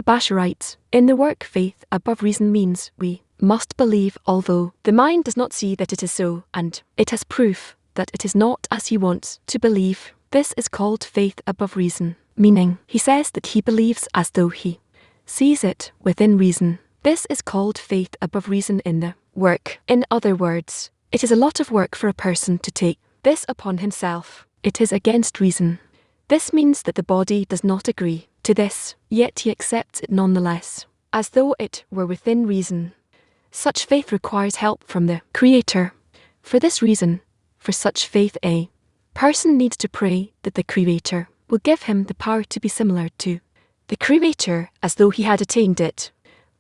Bash writes, in the work faith above reason means we must believe although the mind does not see that it is so, and it has proof that it is not as he wants to believe. This is called faith above reason, meaning he says that he believes as though he sees it within reason. This is called faith above reason in the work. In other words, it is a lot of work for a person to take this upon himself. It is against reason. This means that the body does not agree to this, yet he accepts it nonetheless, as though it were within reason. Such faith requires help from the Creator. For this reason, for such faith a person needs to pray that the Creator will give him the power to be similar to the Creator as though he had attained it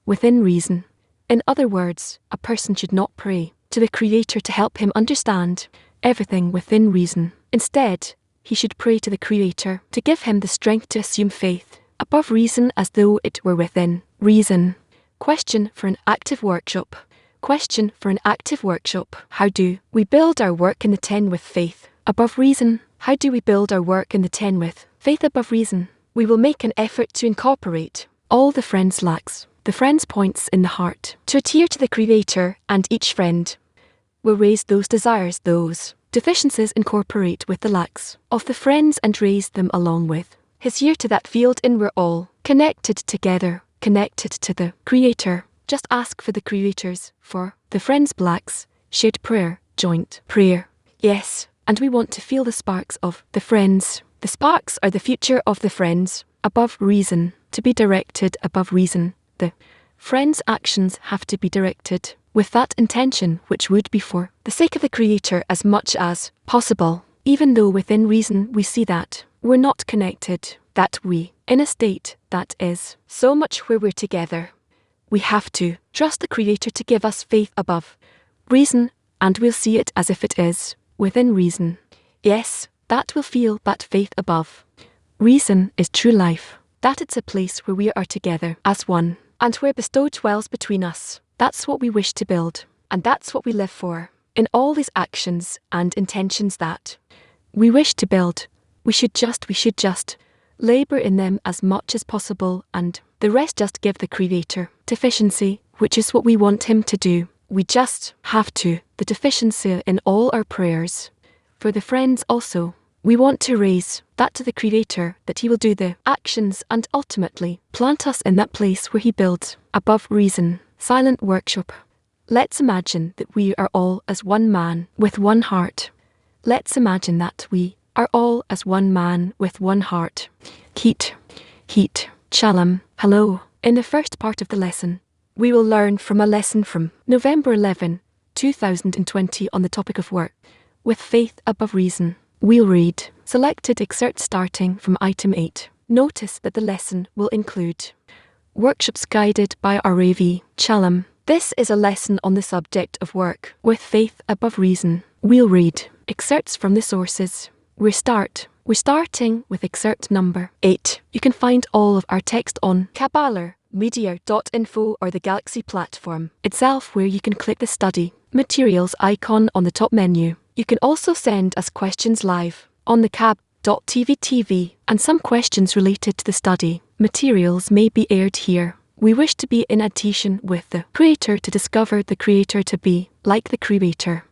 within reason. In other words, a person should not pray to the Creator to help him understand everything within reason. Instead, he should pray to the Creator to give him the strength to assume faith above reason as though it were within reason. Question for an active workshop. Question for an active workshop. How do we build our work in the 10 with faith above reason? How do we build our work in the 10 with faith above reason? We will make an effort to incorporate all the friend's lacks, the friend's points in the heart, to adhere to the Creator, and each friend will raise those desires, those deficiencies, incorporate with the lacks of the friends and raise them along with his year to that field in we're all connected together, connected to the Creator. Just ask for the Creators, for the friends' blacks, shared prayer, joint prayer. Yes, and we want to feel the sparks of the friends. The sparks are the future of the friends, above reason, to be directed above reason. The friends' actions have to be directed with that intention which would be for the sake of the Creator as much as possible, even though within reason we see that we're not connected, that we, in a state that is so much where we're together. We have to trust the Creator to give us faith above reason, and we'll see it as if it is within reason. Yes, that will feel that faith above reason is true life, that it's a place where we are together as one, and where bestow dwells between us. That's what we wish to build, and that's what we live for. In all these actions and intentions that we wish to build, we should just labour in them as much as possible, and the rest just give the Creator deficiency, which is what we want him to do. We just have to, the deficiency in all our prayers. For the friends also, we want to raise that to the Creator, that he will do the actions and ultimately plant us in that place where he builds above reason. Silent workshop. Let's imagine that we are all as one man with one heart. Let's imagine that we are all as one man with one heart. Heat. Shalom. Hello. In the first part of the lesson, we will learn from a lesson from November 11, 2020 on the topic of work with faith above reason. We'll read selected excerpts starting from item 8. Notice that the lesson will include workshops guided by RAV. Shalom. This is a lesson on the subject of work with faith above reason. We'll read excerpts from the sources. We're starting with excerpt number 8. You can find all of our text on kabbalarmedia.info or the Galaxy platform itself, where you can click the study materials icon on the top menu. You can also send us questions live on the kab.tv, and some questions related to the study materials may be aired here. We wish to be in adhesion with the Creator, to discover the Creator, to be like the Creator.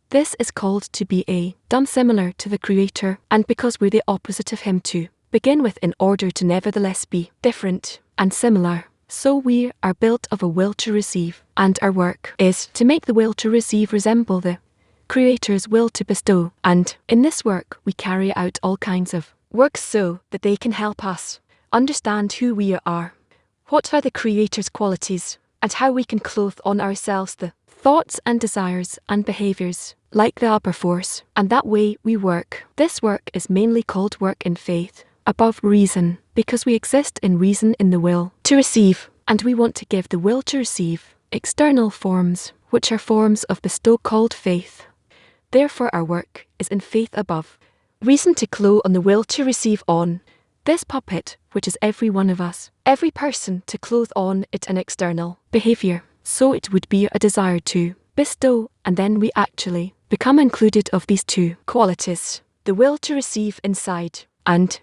This is called to be a done similar to the Creator, and because we're the opposite of him, to begin with, in order to nevertheless be different and similar. So we are built of a will to receive, and our work is to make the will to receive resemble the Creator's will to bestow, and in this work we carry out all kinds of works so that they can help us understand who we are, what are the Creator's qualities, and how we can clothe on ourselves the thoughts and desires and behaviours like the upper force, and that way we work. This work is mainly called work in faith above reason, because we exist in reason in the will to receive, and we want to give the will to receive external forms, which are forms of bestow called faith. Therefore our work is in faith above reason, to clothe on the will to receive on this puppet, which is every one of us, every person, to clothe on it an external behaviour. So it would be a desire to bestow, and then we actually become included of these two qualities, the will to receive inside and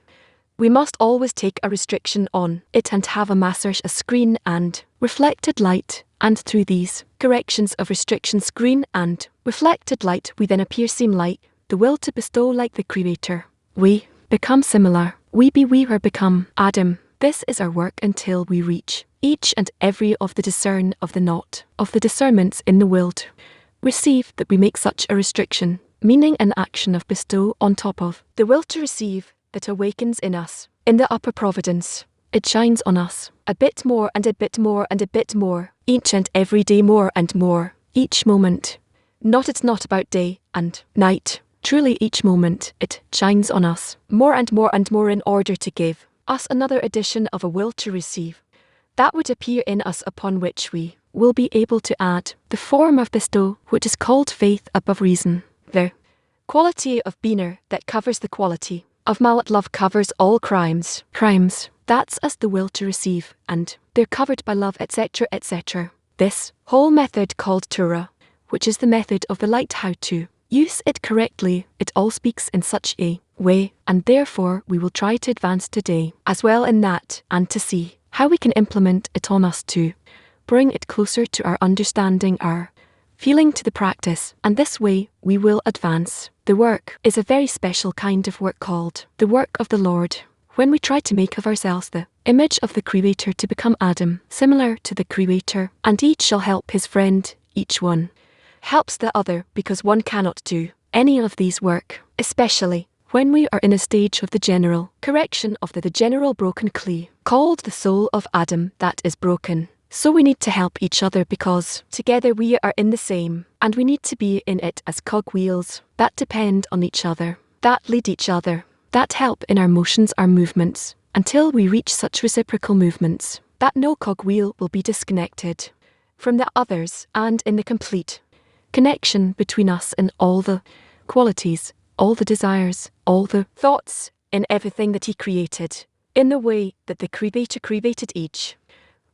We must always take a restriction on it and have a massage, a screen and reflected light, and through these corrections of restriction, screen and reflected light, we then appear seem like the will to bestow like the Creator. We become similar. We are become Adam. This is our work until we reach each and every of the discern of the knot of the discernments in the will to receive, that we make such a restriction, meaning an action of bestow on top of the will to receive, that awakens in us, in the upper providence. It shines on us, a bit more and a bit more and a bit more, each and every day more and more, each moment. It's not about day and night. Truly each moment it shines on us, more and more and more, in order to give us another edition of a will to receive, that would appear in us, upon which we will be able to add the form of bestow, which is called faith above reason. The quality of being that covers the quality of malat, love covers all crimes. That's as the will to receive, and they're covered by love, etc., etc. This whole method called Torah, which is the method of the light, how to use it correctly, it all speaks in such a way, and therefore we will try to advance today as well in that, and to see how we can implement it on us to bring it closer to our understanding, our feeling, to the practice, and this way we will advance. The work is a very special kind of work called the work of the Lord. When we try to make of ourselves the image of the Creator, to become Adam, similar to the Creator, and each shall help his friend, each one helps the other, because one cannot do any of these work, especially when we are in a stage of the general correction of the general broken clay, called the soul of Adam, that is broken. So we need to help each other, because together we are in the same, and we need to be in it as cogwheels that depend on each other, that lead each other, that help in our motions, our movements, until we reach such reciprocal movements that no cogwheel will be disconnected from the others, and in the complete connection between us and all the qualities, all the desires, all the thoughts, in everything that He created, in the way that the Creator created each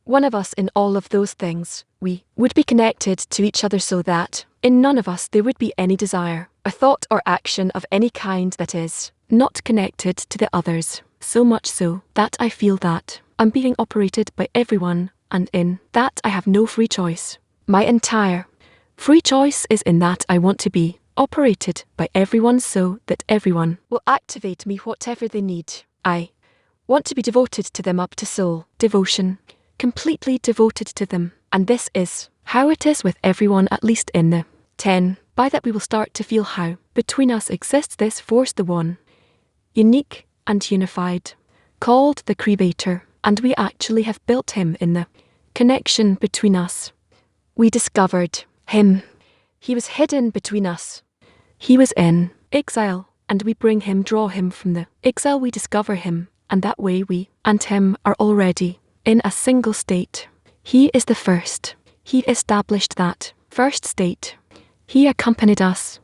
one of us. In all of those things, we would be connected to each other, so that in none of us there would be any desire, a thought or action of any kind that is not connected to the others, so much so that I feel that I'm being operated by everyone, and in that I have no free choice. My entire free choice is in that I want to be operated by everyone, so that everyone will activate me whatever they need. I want to be devoted to them up to soul devotion, completely devoted to them, and this is how it is with everyone, at least in the 10. By that we will start to feel how between us exists this force, the one, unique and unified, called the Creator, and we actually have built Him in the connection between us. We discovered Him. He was hidden between us. He was in exile, and we bring Him, draw Him from the exile, we discover Him, and that way we and Him are already in a single state. He is the first. He established that first state. He accompanied us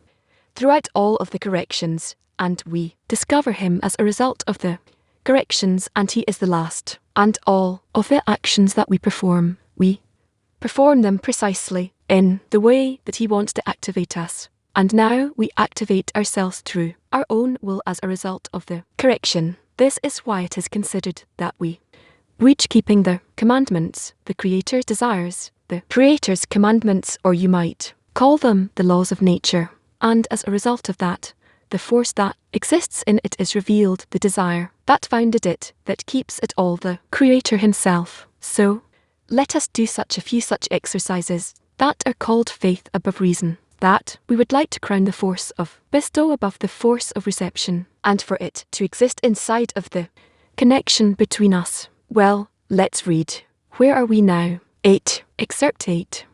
throughout all of the corrections, and we discover Him as a result of the corrections, and He is the last. And all of the actions that we perform them precisely in the way that He wants to activate us. And now we activate ourselves through our own will as a result of the correction. This is why it is considered that we reach keeping the commandments, the Creator's desires, the Creator's commandments, or you might call them the laws of nature. And as a result of that, the force that exists in it is revealed, the desire that founded it, that keeps it all, the Creator Himself. So, let us do such a few such exercises that are called faith above reason, that we would like to crown the force of bestow above the force of reception, and for it to exist inside of the connection between us. Well, let's read. Where are we now? 8. Excerpt 8.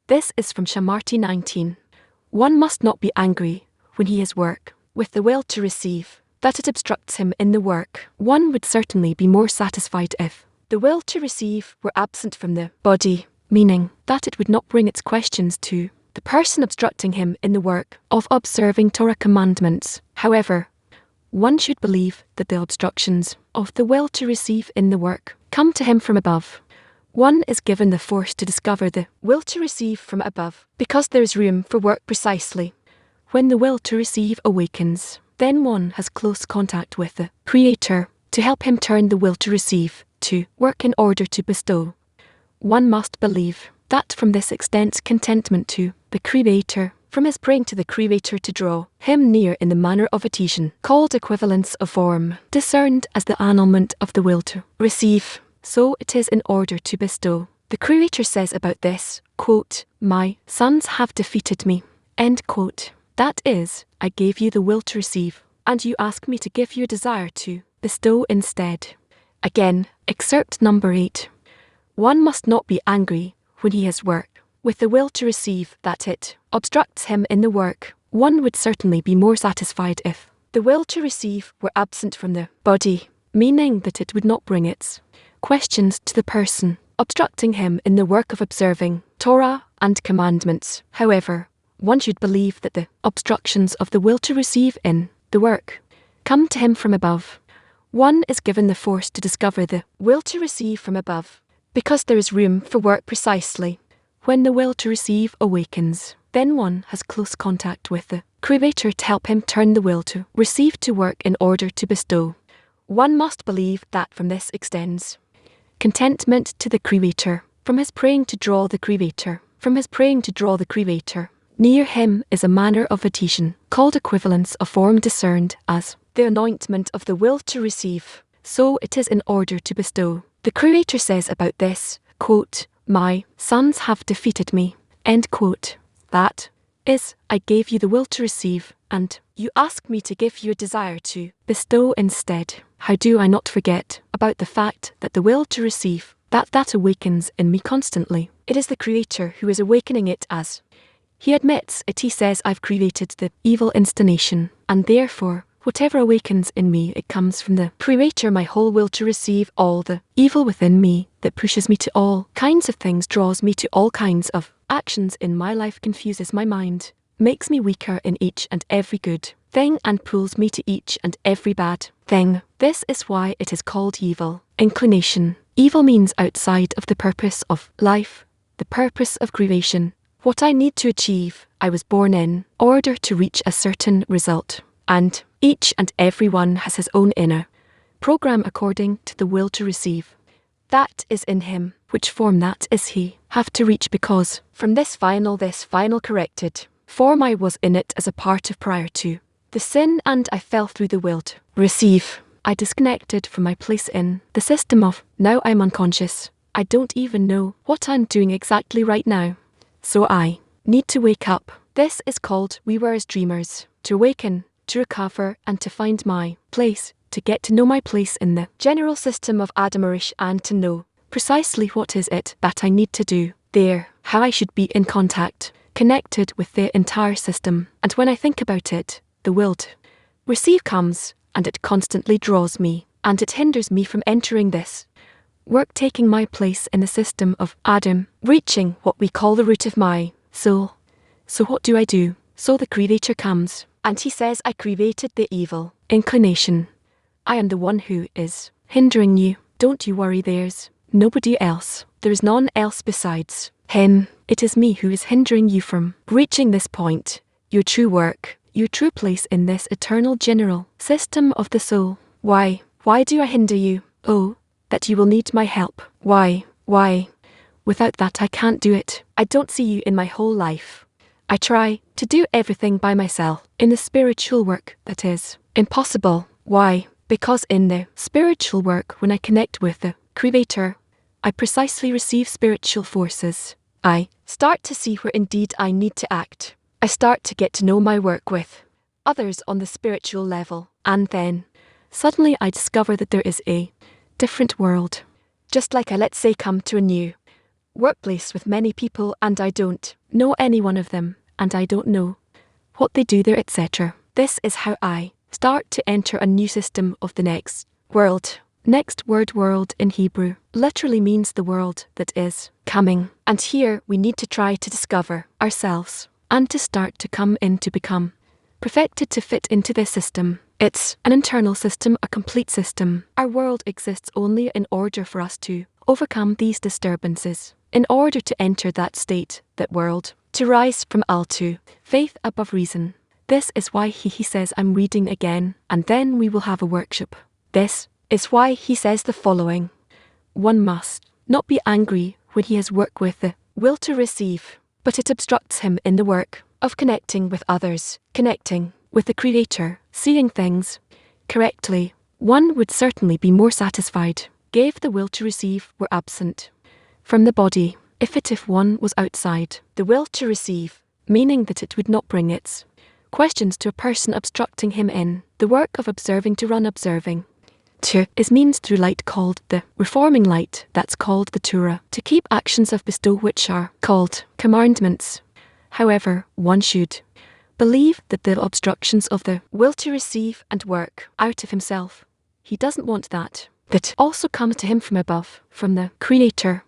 This is from Shamarti 19. One must not be angry when he has work with the will to receive, that it obstructs him in the work. One would certainly be more satisfied if the will to receive were absent from the body, meaning that it would not bring its questions to the person obstructing him in the work of observing Torah commandments. However, one should believe that the obstructions of the will to receive in the work come to him from above. One is given the force to discover the will to receive from above, because there is room for work precisely. When the will to receive awakens, then one has close contact with the Creator, to help him turn the will to receive, to work in order to bestow. One must believe that from this extends contentment to the Creator, from his praying to the Creator to draw him near in the manner of adhesion, called equivalence of form, discerned as the annulment of the will to receive. So it is in order to bestow. The Creator says about this, quote, "My sons have defeated me," end quote. That is, I gave you the will to receive, and you ask me to give you a desire to bestow instead. Again, excerpt number 8. One must not be angry when he has work with the will to receive that it obstructs him in the work. One would certainly be more satisfied if the will to receive were absent from the body, meaning that it would not bring its questions to the person, obstructing him in the work of observing Torah and commandments. However, one should believe that the obstructions of the will to receive in the work come to him from above. One is given the force to discover the will to receive from above, because there is room for work precisely when the will to receive awakens. Then one has close contact with the Creator to help him turn the will to receive to work in order to bestow. One must believe that from this extends contentment to the Creator, from his praying to draw the Creator, from his praying to draw the Creator. Near him is a manner of adhesion, called equivalence of form, discerned as the anointment of the will to receive. So it is in order to bestow. The Creator says about this, quote, "My sons have defeated me," end quote. That is, I gave you the will to receive, and you ask me to give you a desire to bestow instead. How do I not forget about the fact that the will to receive, that awakens in me constantly? It is the Creator who is awakening it as he admits it. He says, I've created the evil inclination, and therefore, whatever awakens in me, it comes from the Creator. My whole will to receive, all the evil within me that pushes me to all kinds of things, draws me to all kinds of actions in my life, confuses my mind, makes me weaker in each and every good thing, and pulls me to each and every bad thing. This is why it is called evil inclination. Evil means outside of the purpose of life, the purpose of creation. What I need to achieve, I was born in order to reach a certain result. And each and every one has his own inner program according to the will to receive. That is in him. Which form that is he have to reach, because from this final corrected form I was in it as a part of prior to the sin, and I fell through the will to receive. I disconnected from my place in the system of now I'm unconscious. I don't even know what I'm doing exactly right now. So I need to wake up. This is called we were as dreamers. To awaken, to recover, and to find my place, to get to know my place in the general system of Adamarish, and to know precisely what is it that I need to do there, how I should be in contact, connected with the entire system. And when I think about it, the will to receive comes, and it constantly draws me, and it hinders me from entering this work, taking my place in the system of Adam, reaching what we call the root of my soul. So what do I do? So the Creator comes, and he says, I created the evil inclination. I am the one who is hindering you. Don't you worry, there's nobody else. There is none else besides him. It is me who is hindering you from reaching this point, your true work, your true place in this eternal general system of the soul. Why do I hinder you? Oh, that you will need my help. Why? Without that I can't do it. I don't see you in my whole life. I try to do everything by myself. In the spiritual work, that is impossible. Why? Because in the spiritual work, when I connect with the Creator, I precisely receive spiritual forces. I start to see where indeed I need to act. I start to get to know my work with others on the spiritual level, and then suddenly I discover that there is a different world. Just like I, let's say, come to a new workplace with many people, and I don't know any one of them, and I don't know what they do there, etc. This is how I start to enter a new system of the next world. Next word, world in Hebrew, literally means the world that is coming. And here we need to try to discover ourselves, and to start to come in, to become perfected, to fit into this system. It's an internal system, a complete system. Our world exists only in order for us to overcome these disturbances, in order to enter that state, that world, to rise from all to faith above reason. This is why he says, I'm reading again, and then we will have a workshop. This is why he says the following. One must not be angry when he has work with the will to receive, but it obstructs him in the work of connecting with others, connecting with the Creator, seeing things correctly. One would certainly be more satisfied if the will to receive were absent from the body, if one was outside the will to receive, meaning that it would not bring its questions to a person obstructing him in the work of observing to run observing. Is means through light called the reforming light, that's called the Torah, to keep actions of bestow which are called commandments. However, one should believe that the obstructions of the will to receive and work out of himself, he doesn't want that also comes to him from above, from the Creator.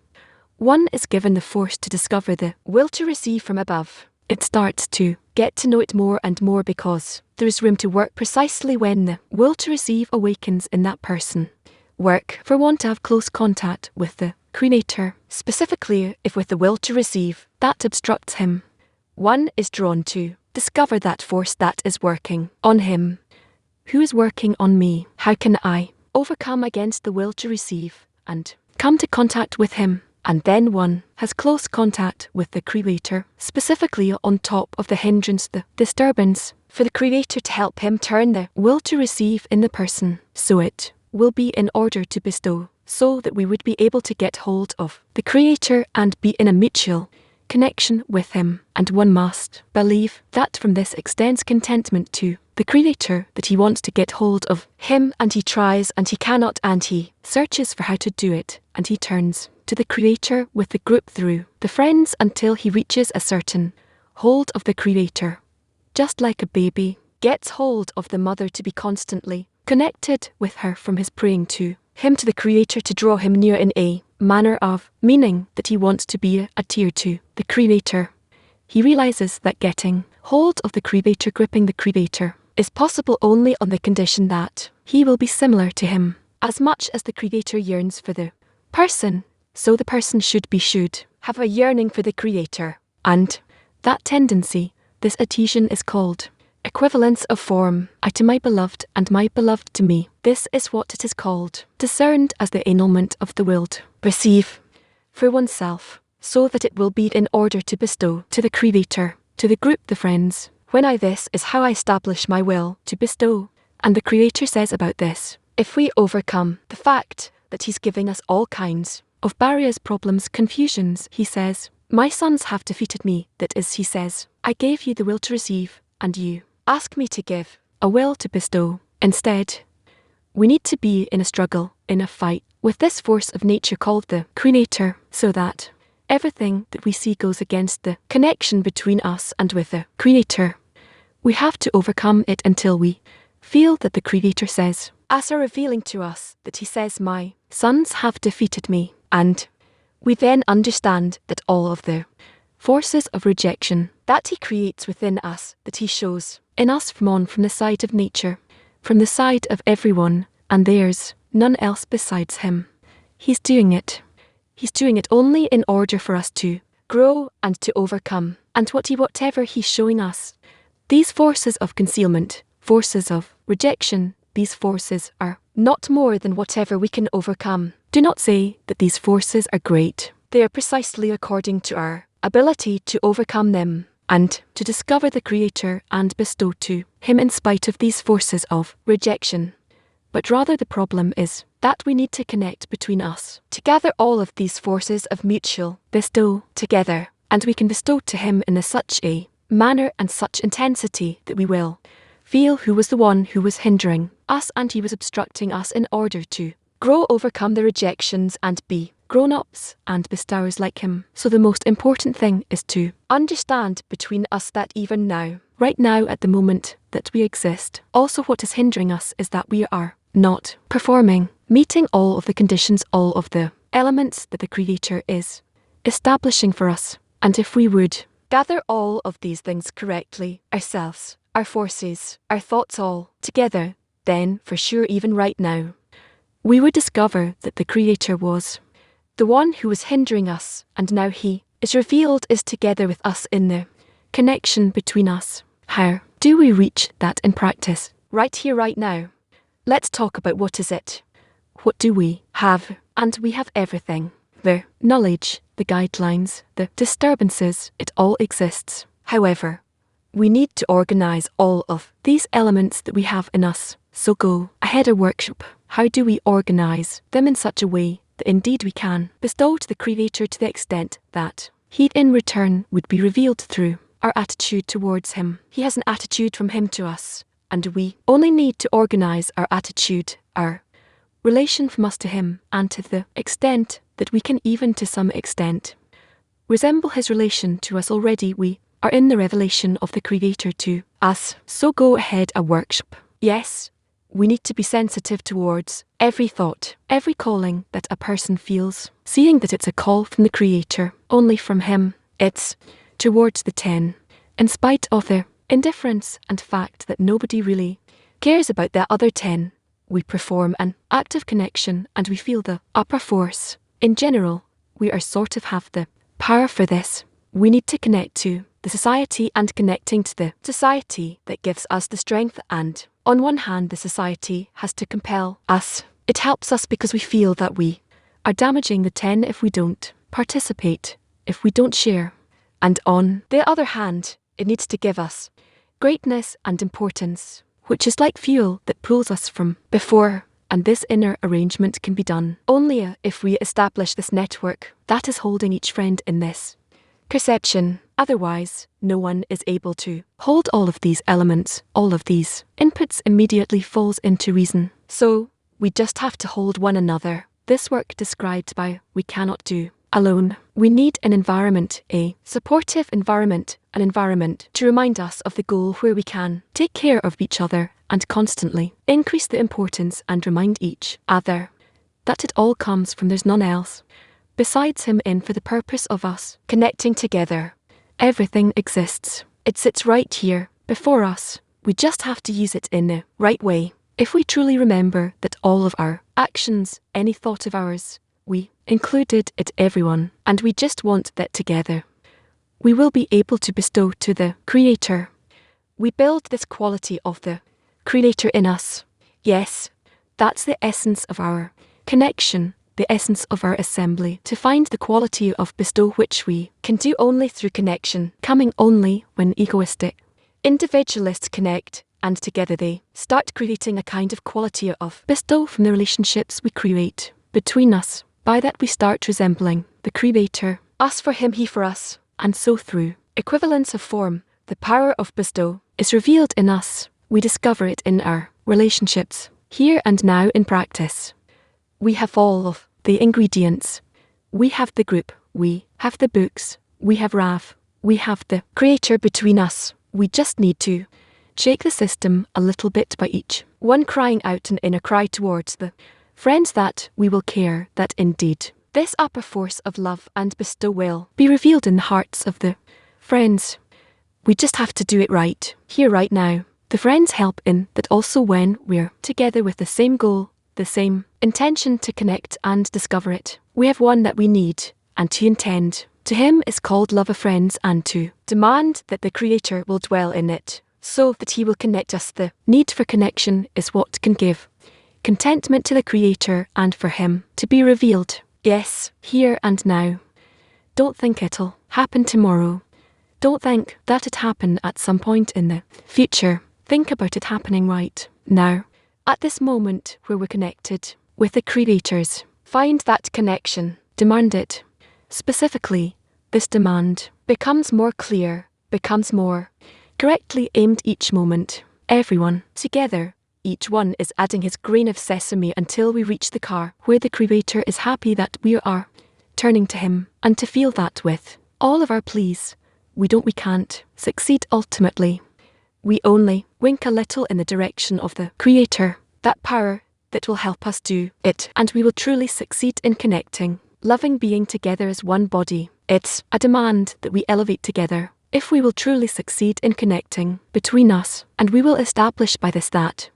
One is given the force to discover the will to receive from above. It starts to get to know it more and more because there is room to work precisely when the will to receive awakens in that person. Work for one to have close contact with the Creator, specifically if with the will to receive that obstructs him. One is drawn to discover that force that is working on him. Who is working on me? How can I overcome against the will to receive and come to contact with him? And then one has close contact with the Creator, specifically on top of the hindrance, the disturbance, for the Creator to help him turn the will to receive in the person, so it will be in order to bestow, so that we would be able to get hold of the Creator and be in a mutual connection with him. And one must believe that from this extends contentment to the Creator, that he wants to get hold of him and he tries and he cannot and he searches for how to do it and he turns to the Creator with the group through the friends until he reaches a certain hold of the Creator. Just like a baby gets hold of the mother to be constantly connected with her from his praying to him, to the Creator, to draw him near in a manner of meaning that he wants to be adhered to the Creator. He realizes that getting hold of the Creator, gripping the Creator, is possible only on the condition that he will be similar to him. As much as the Creator yearns for the person, so the person should have a yearning for the Creator. And that tendency, this adhesion, is called equivalence of form. I to my beloved and my beloved to me. This is what it is called, discerned as the annulment of the will to receive for oneself, so that it will be in order to bestow to the Creator, to the group, the friends. This is how I establish my will to bestow. And the Creator says about this, if we overcome the fact that he's giving us all kinds of barriers, problems, confusions, he says, my sons have defeated me. That is, he says, I gave you the will to receive, and you ask me to give a will to bestow. Instead, we need to be in a struggle, in a fight, with this force of nature called the Creator, so that everything that we see goes against the connection between us and with the Creator. We have to overcome it until we feel that the Creator says, as are revealing to us, that he says, my sons have defeated me. And we then understand that all of the forces of rejection that he creates within us, that he shows in us from the side of nature, from the side of everyone, and there's none else besides him. He's doing it. He's doing it only in order for us to grow and to overcome. And whatever he's showing us, these forces of concealment, forces of rejection, these forces are not more than whatever we can overcome. Do not say that these forces are great. They are precisely according to our ability to overcome them and to discover the Creator and bestow to him in spite of these forces of rejection. But rather the problem is that we need to connect between us, to gather all of these forces of mutual bestow together, and we can bestow to him in such a manner and such intensity that we will feel who was the one who was hindering us and he was obstructing us in order to grow, overcome the rejections and be grown-ups and bestowers like him. So the most important thing is to understand between us that even now, right now at the moment that we exist, also what is hindering us is that we are not performing, meeting all of the conditions, all of the elements that the Creator is establishing for us. And if we would gather all of these things correctly, ourselves, our forces, our thoughts all together, then for sure even right now, we would discover that the Creator was the one who was hindering us, and now he is revealed is together with us in the connection between us. How do we reach that in practice? Right here, right now. Let's talk about what is it What do we have? And we have everything. The knowledge, the guidelines, the disturbances, it all exists. However, we need to organize all of these elements that we have in us. So go ahead a workshop. How do we organize them in such a way that indeed we can bestow to the Creator to the extent that He in return would be revealed through our attitude towards Him. He has an attitude from Him to us, and we only need to organize our attitude, our relation from us to Him, and to the extent that we can even to some extent resemble His relation to us already. We are in the revelation of the Creator to us. So go ahead a workshop. Yes, we need to be sensitive towards every thought, every calling that a person feels, seeing that it's a call from the Creator, only from Him. It's towards the 10, in spite of the indifference and fact that nobody really cares about the other 10. We perform an active connection and we feel the upper force. In general, we are sort of have the power for this. We need to connect to the society, and connecting to the society that gives us the strength, and on one hand the society has to compel us. It helps us because we feel that we are damaging the 10 if we don't participate, if we don't share. And on the other hand, it needs to give us greatness and importance, which is like fuel that pulls us from before. And this inner arrangement can be done only if we establish this network that is holding each friend in this perception. Otherwise, no one is able to hold all of these elements, all of these inputs immediately falls into reason. So, we just have to hold one another. This work described by we cannot do alone. We need an environment, a supportive environment, an environment to remind us of the goal where we can take care of each other and constantly increase the importance and remind each other that it all comes from there's none else besides Him in for the purpose of us connecting together. Everything exists. It sits right here before us. We just have to use it in the right way. If we truly remember that all of our actions, any thought of ours, we included it everyone, and we just want that together, we will be able to bestow to the Creator. We build this quality of the Creator in us. Yes, that's the essence of our connection, the essence of our assembly, to find the quality of bestow which we can do only through connection, coming only when egoistic individualists connect, and together they start creating a kind of quality of bestow from the relationships we create between us. By that we start resembling the Creator, us for Him, He for us, and so through equivalence of form, the power of bestow is revealed in us. We discover it in our relationships, here and now in practice. We have all of the ingredients. We have the group, we have the books, we have Rav, we have the Creator between us. We just need to shake the system a little bit by each one crying out an inner cry towards the friends that we will care that indeed this upper force of love and bestow will be revealed in the hearts of the friends. We just have to do it right, here right now. The friends help in that also when we're together with the same goal, the same intention to connect and discover it. We have one that we need, and to intend. To Him is called love of friends, and to demand that the Creator will dwell in it, so that He will connect us. The need for connection is what can give contentment to the Creator and for Him to be revealed. Yes, here and now. Don't think it'll happen tomorrow. Don't think that it happen at some point in the future. Think about it happening right now, at this moment where we're connected with the Creators. Find that connection. Demand it. Specifically, this demand becomes more clear, becomes more correctly aimed each moment. Everyone, together, each one is adding his grain of sesame until we reach the car where the Creator is happy that we are turning to Him, and to feel that with all of our pleas, we can't succeed ultimately. We only wink a little in the direction of the Creator, that power that will help us do it, and we will truly succeed in connecting, loving, being together as one body. It's a demand that we elevate together, if we will truly succeed in connecting between us, and we will establish by this that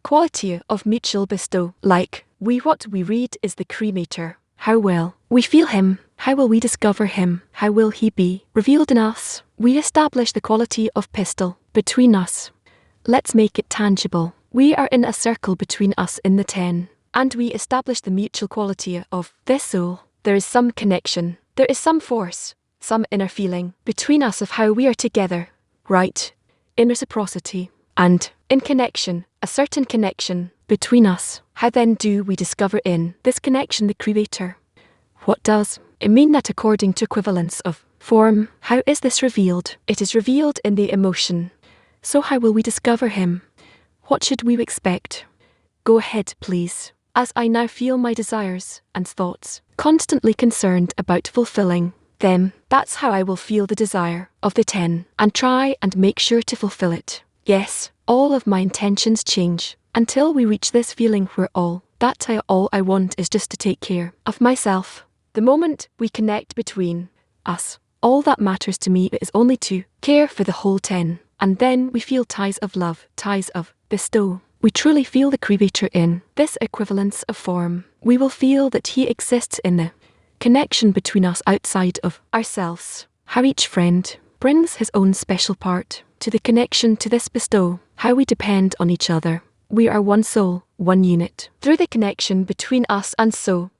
quality of mutual bestow, like what we read is the Creator. How well we feel Him, how will we discover Him, how will He be revealed in us? We establish the quality of pistol between us. Let's make it tangible. We are in a circle between us in the 10, and we establish the mutual quality of this soul. There is some connection, there is some force, some inner feeling between us of how we are together, right? In reciprocity, and in connection, a certain connection between us. How then do we discover in this connection the Creator? What does it mean that according to equivalence of form, how is this revealed? It is revealed in the emotion. So how will we discover Him? What should we expect? Go ahead, please, as I now feel my desires and thoughts constantly concerned about fulfilling them. That's how I will feel the desire of the 10 and try and make sure to fulfill it. Yes, all of my intentions change until we reach this feeling where all I want is just to take care of myself. The moment we connect between us, all that matters to me is only to care for the whole 10. And then we feel ties of love, ties of bestow. We truly feel the Creator in this equivalence of form. We will feel that He exists in the connection between us outside of ourselves. How each friend brings his own special part to the connection to this bestow. How we depend on each other. We are one soul, one unit. Through the connection between us and so,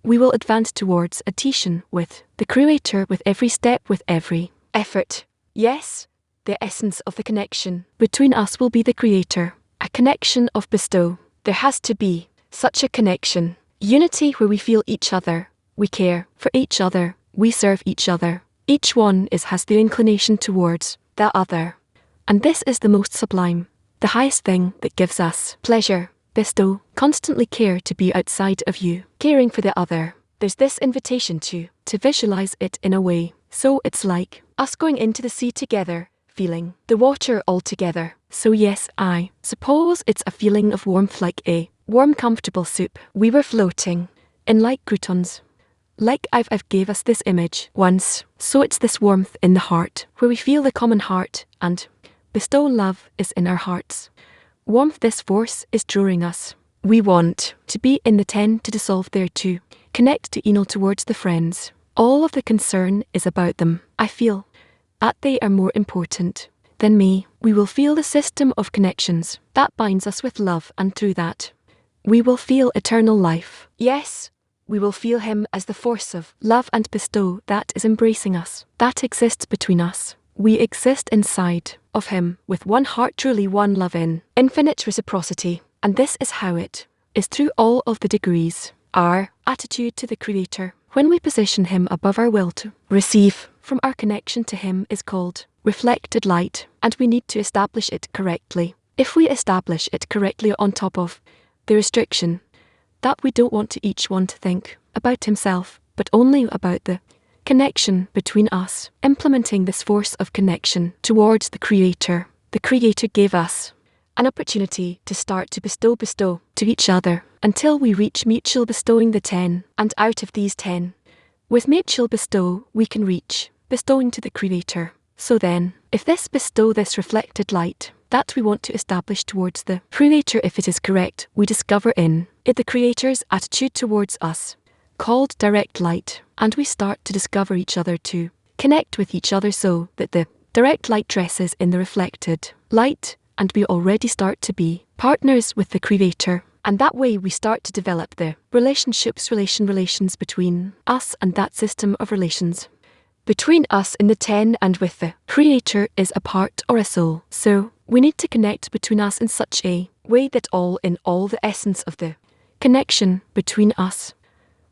we will advance towards adhesion with the Creator with every step, with every effort. Yes, the essence of the connection between us will be the Creator. A connection of bestow. There has to be such a connection. Unity where we feel each other. We care for each other. We serve each other. Each one has the inclination towards the other. And this is the most sublime, the highest thing that gives us pleasure. Bestow, constantly care to be outside of you, caring for the other. There's this invitation to visualize it in a way. So it's like us going into the sea together, feeling the water all together. So yes, I suppose it's a feeling of warmth, like a warm, comfortable soup. We were floating in like croutons. Like I've gave us this image once. So it's this warmth in the heart, where we feel the common heart, and bestow love is in our hearts. Warmth, this force is drawing us. We want to be in the 10 to dissolve there, to connect to Enel towards the friends. All of the concern is about them. I feel that they are more important than me. We will feel the system of connections that binds us with love, and through that, we will feel eternal life. Yes, we will feel Him as the force of love and bestow that is embracing us, that exists between us. We exist inside of Him with one heart, truly one love in infinite reciprocity. And this is how it is through all of the degrees. Our attitude to the Creator, when we position Him above our will to receive from our connection to Him, is called reflected light, and we need to establish it correctly. If we establish it correctly on top of the restriction that we don't want to each one to think about himself, but only about the connection between us, implementing this force of connection towards the Creator. The Creator gave us an opportunity to start to bestow to each other until we reach mutual bestowing, the 10, and out of these 10, with mutual bestow, we can reach bestowing to the Creator. So then, if this bestow, this reflected light that we want to establish towards the Creator, if it is correct, we discover in it the Creator's attitude towards us, called direct light, and we start to discover each other, to connect with each other, so that the direct light dresses in the reflected light, and we already start to be partners with the Creator. And that way we start to develop the relations between us, and that system of relations between us in the 10 and with the Creator is a part or a soul. So we need to connect between us in such a way that all the essence of the connection between us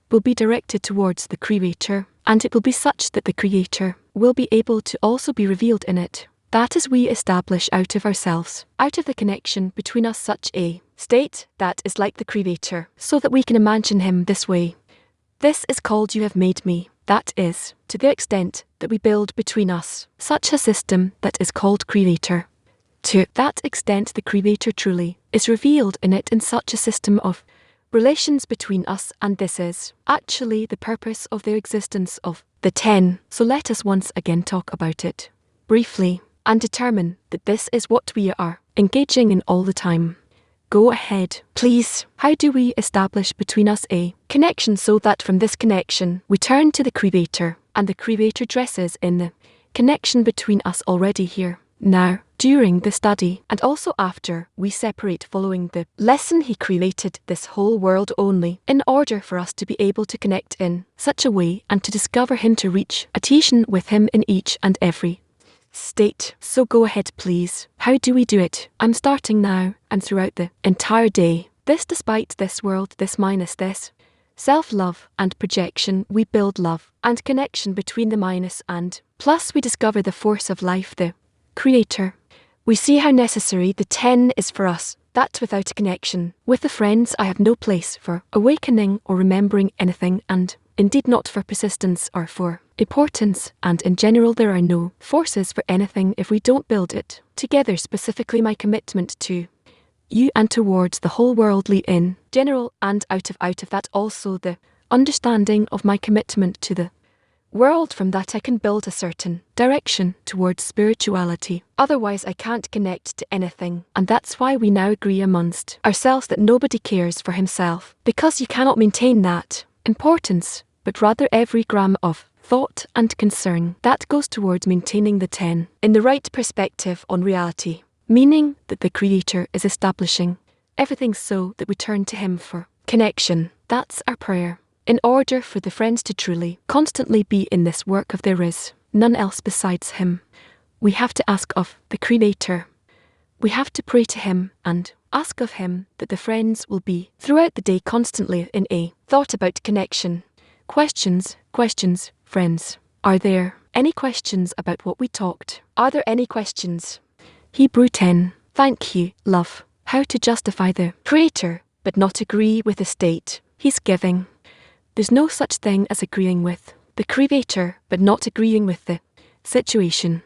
will be directed towards the Creator, and it will be such that the Creator will be able to also be revealed in it. That is, we establish out of ourselves, out of the connection between us, such a state that is like the Creator, so that we can imagine Him this way. This is called "You have made me." That is, to the extent that we build between us such a system that is called Creator. To that extent the Creator truly is revealed in it, in such a system of relations between us, and this is actually the purpose of the existence of the 10. So let us once again talk about it briefly, and determine that this is what we are engaging in all the time. Go ahead, please. How do we establish between us a connection, so that from this connection we turn to the Creator, and the Creator dresses in the connection between us already here? now, during the study, and also after we separate following the lesson he created this whole world only in order for us to be able to connect in such a way and to discover him, to reach attention with him in each and every state. So go ahead please. How do we do it? I'm starting now and throughout the entire day. This despite this world, this minus this. Self-love and projection, we build love and connection between the minus and plus. We discover the force of life, the creator. We see how necessary the 10 is for us, that without a connection with the friends I have no place for awakening or remembering anything, and indeed not for persistence or for importance, and in general there are no forces for anything if we don't build it together. Specifically my commitment to you and towards the whole worldly in general, and out of that also the understanding of my commitment to the world. From that I can build a certain direction towards spirituality. Otherwise I can't connect to anything, and that's why we now agree amongst ourselves that nobody cares for himself, because you cannot maintain that importance, but rather every gram of thought and concern that goes towards maintaining the 10 in the right perspective on reality, meaning that the creator is establishing everything so that we turn to him for connection. That's our prayer. In order for the friends to truly, constantly be in this work of there is none else besides him, we have to ask of the creator. We have to pray to him and ask of him that the friends will be throughout the day constantly in a thought about connection. Questions, friends. Are there any questions about what we talked? Are there any questions? Hebrew 10. Thank you, love. How to justify the creator, but not agree with the state he's giving. There's no such thing as agreeing with the creator, but not agreeing with the situation.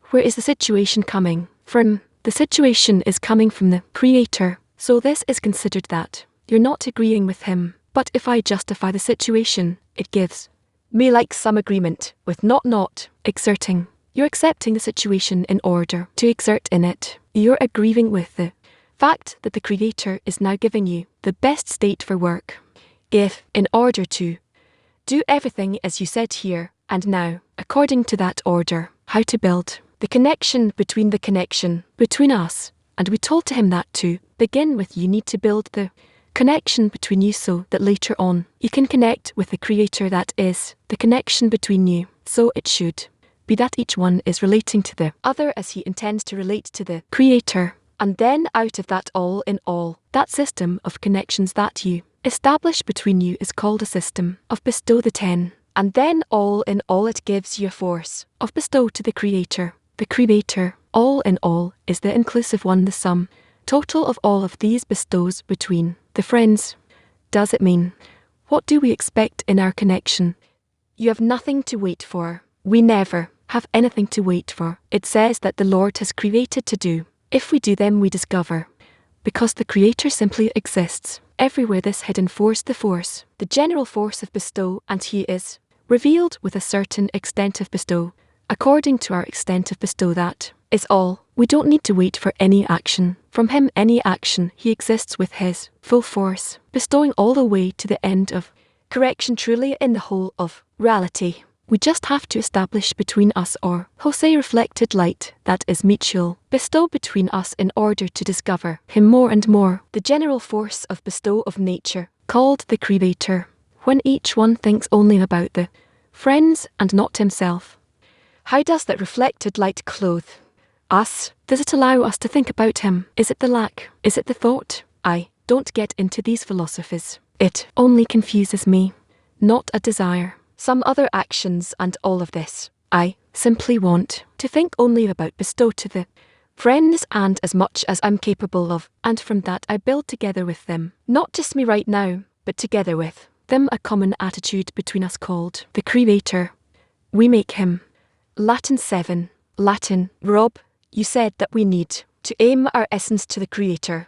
Where is the situation coming from? The situation is coming from the creator. So this is considered that you're not agreeing with him. But if I justify the situation, it gives me like some agreement with not exerting. You're accepting the situation in order to exert in it. You're agreeing with the fact that the creator is now giving you the best state for work. If, in order to do everything as you said here and now, according to that order, how to build the connection between us, and we told to him that to begin with you need to build the connection between you so that later on you can connect with the creator. That is the connection between you. So it should be that each one is relating to the other as he intends to relate to the creator. And then out of that all in all, that system of connections that you establish between you is called a system of bestow the 10. And then all in all it gives you a force of bestow to the creator. The creator, all in all, is the inclusive one, the sum total of all of these bestows between the friends. Does it mean? What do we expect in our connection? You have nothing to wait for. We never have anything to wait for. It says that the Lord has created to do. If we do them we discover. Because the creator simply exists everywhere, this hidden force, the general force of bestow, and he is revealed with a certain extent of bestow. According to our extent of bestow, that is all. We don't need to wait for any action from him, any action. He exists with his full force, bestowing all the way to the end of correction, truly in the whole of reality. We just have to establish between us, or Jose reflected light, that is mutual, bestow between us in order to discover him more and more, the general force of bestow of nature, called the creator. When each one thinks only about the friends and not himself, how does that reflected light clothe us? Does it allow us to think about him? Is it the lack? Is it the thought? I don't get into these philosophies. It only confuses me. Not a desire, some other actions and all of this. I simply want to think only about bestow to the friends, and as much as I'm capable of, and from that I build together with them, not just me right now, but together with them, a common attitude between us called the creator. We make him. Latin 7. Latin. Rob, you said that we need to aim our essence to the creator.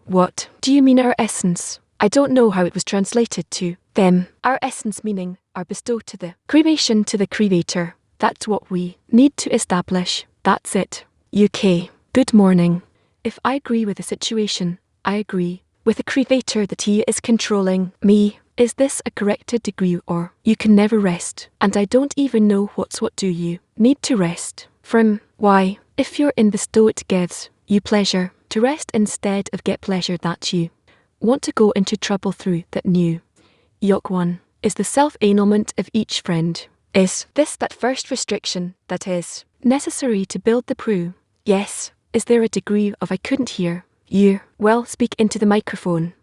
What do you mean our essence? I don't know how it was translated to them. Our essence meaning our bestow to the creation, to the creator. That's what we need to establish. That's it. UK. Good morning. If I agree with the situation, I agree with the creator that he is controlling me. Is this a corrected degree, or you can never rest? And I don't even know what's what. Do you need to rest from? Why? If you're in bestow, it gives you pleasure to rest instead of get pleasure that you want to go into trouble through that new. Yoke 1 is the self-annulment of each friend. Is this that first restriction that is necessary to build the prue? Yes. Is there a degree of I couldn't hear you? Well, speak into the microphone.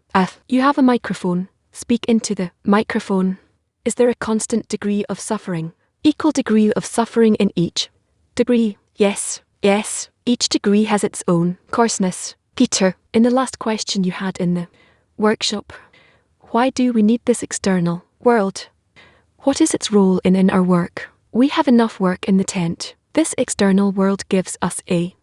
You have a microphone. Speak into the microphone. Is there a constant degree of suffering? Equal degree of suffering in each degree? Yes. Yes. Each degree has its own coarseness. Peter, in the last question you had in the workshop, why do we need this external world? What is its role in our work? We have enough work in the tent. This external world gives us a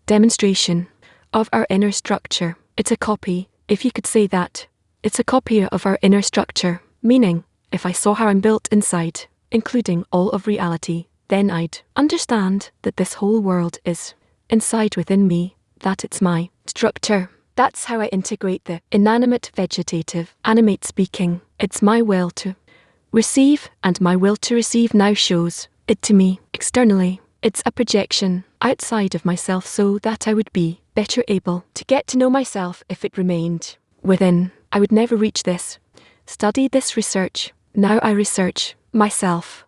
demonstration of our inner structure. It's a copy, if you could say that. It's a copy of our inner structure, meaning, if I saw how I'm built inside, including all of reality, then I'd understand that this whole world is inside within me, that it's my structure. That's how I integrate the inanimate vegetative, animate speaking. It's my will to receive, and my will to receive now shows it to me externally. It's a projection outside of myself so that I would be better able to get to know myself. If it remained within, I would never reach this. Study this research. Now I research myself.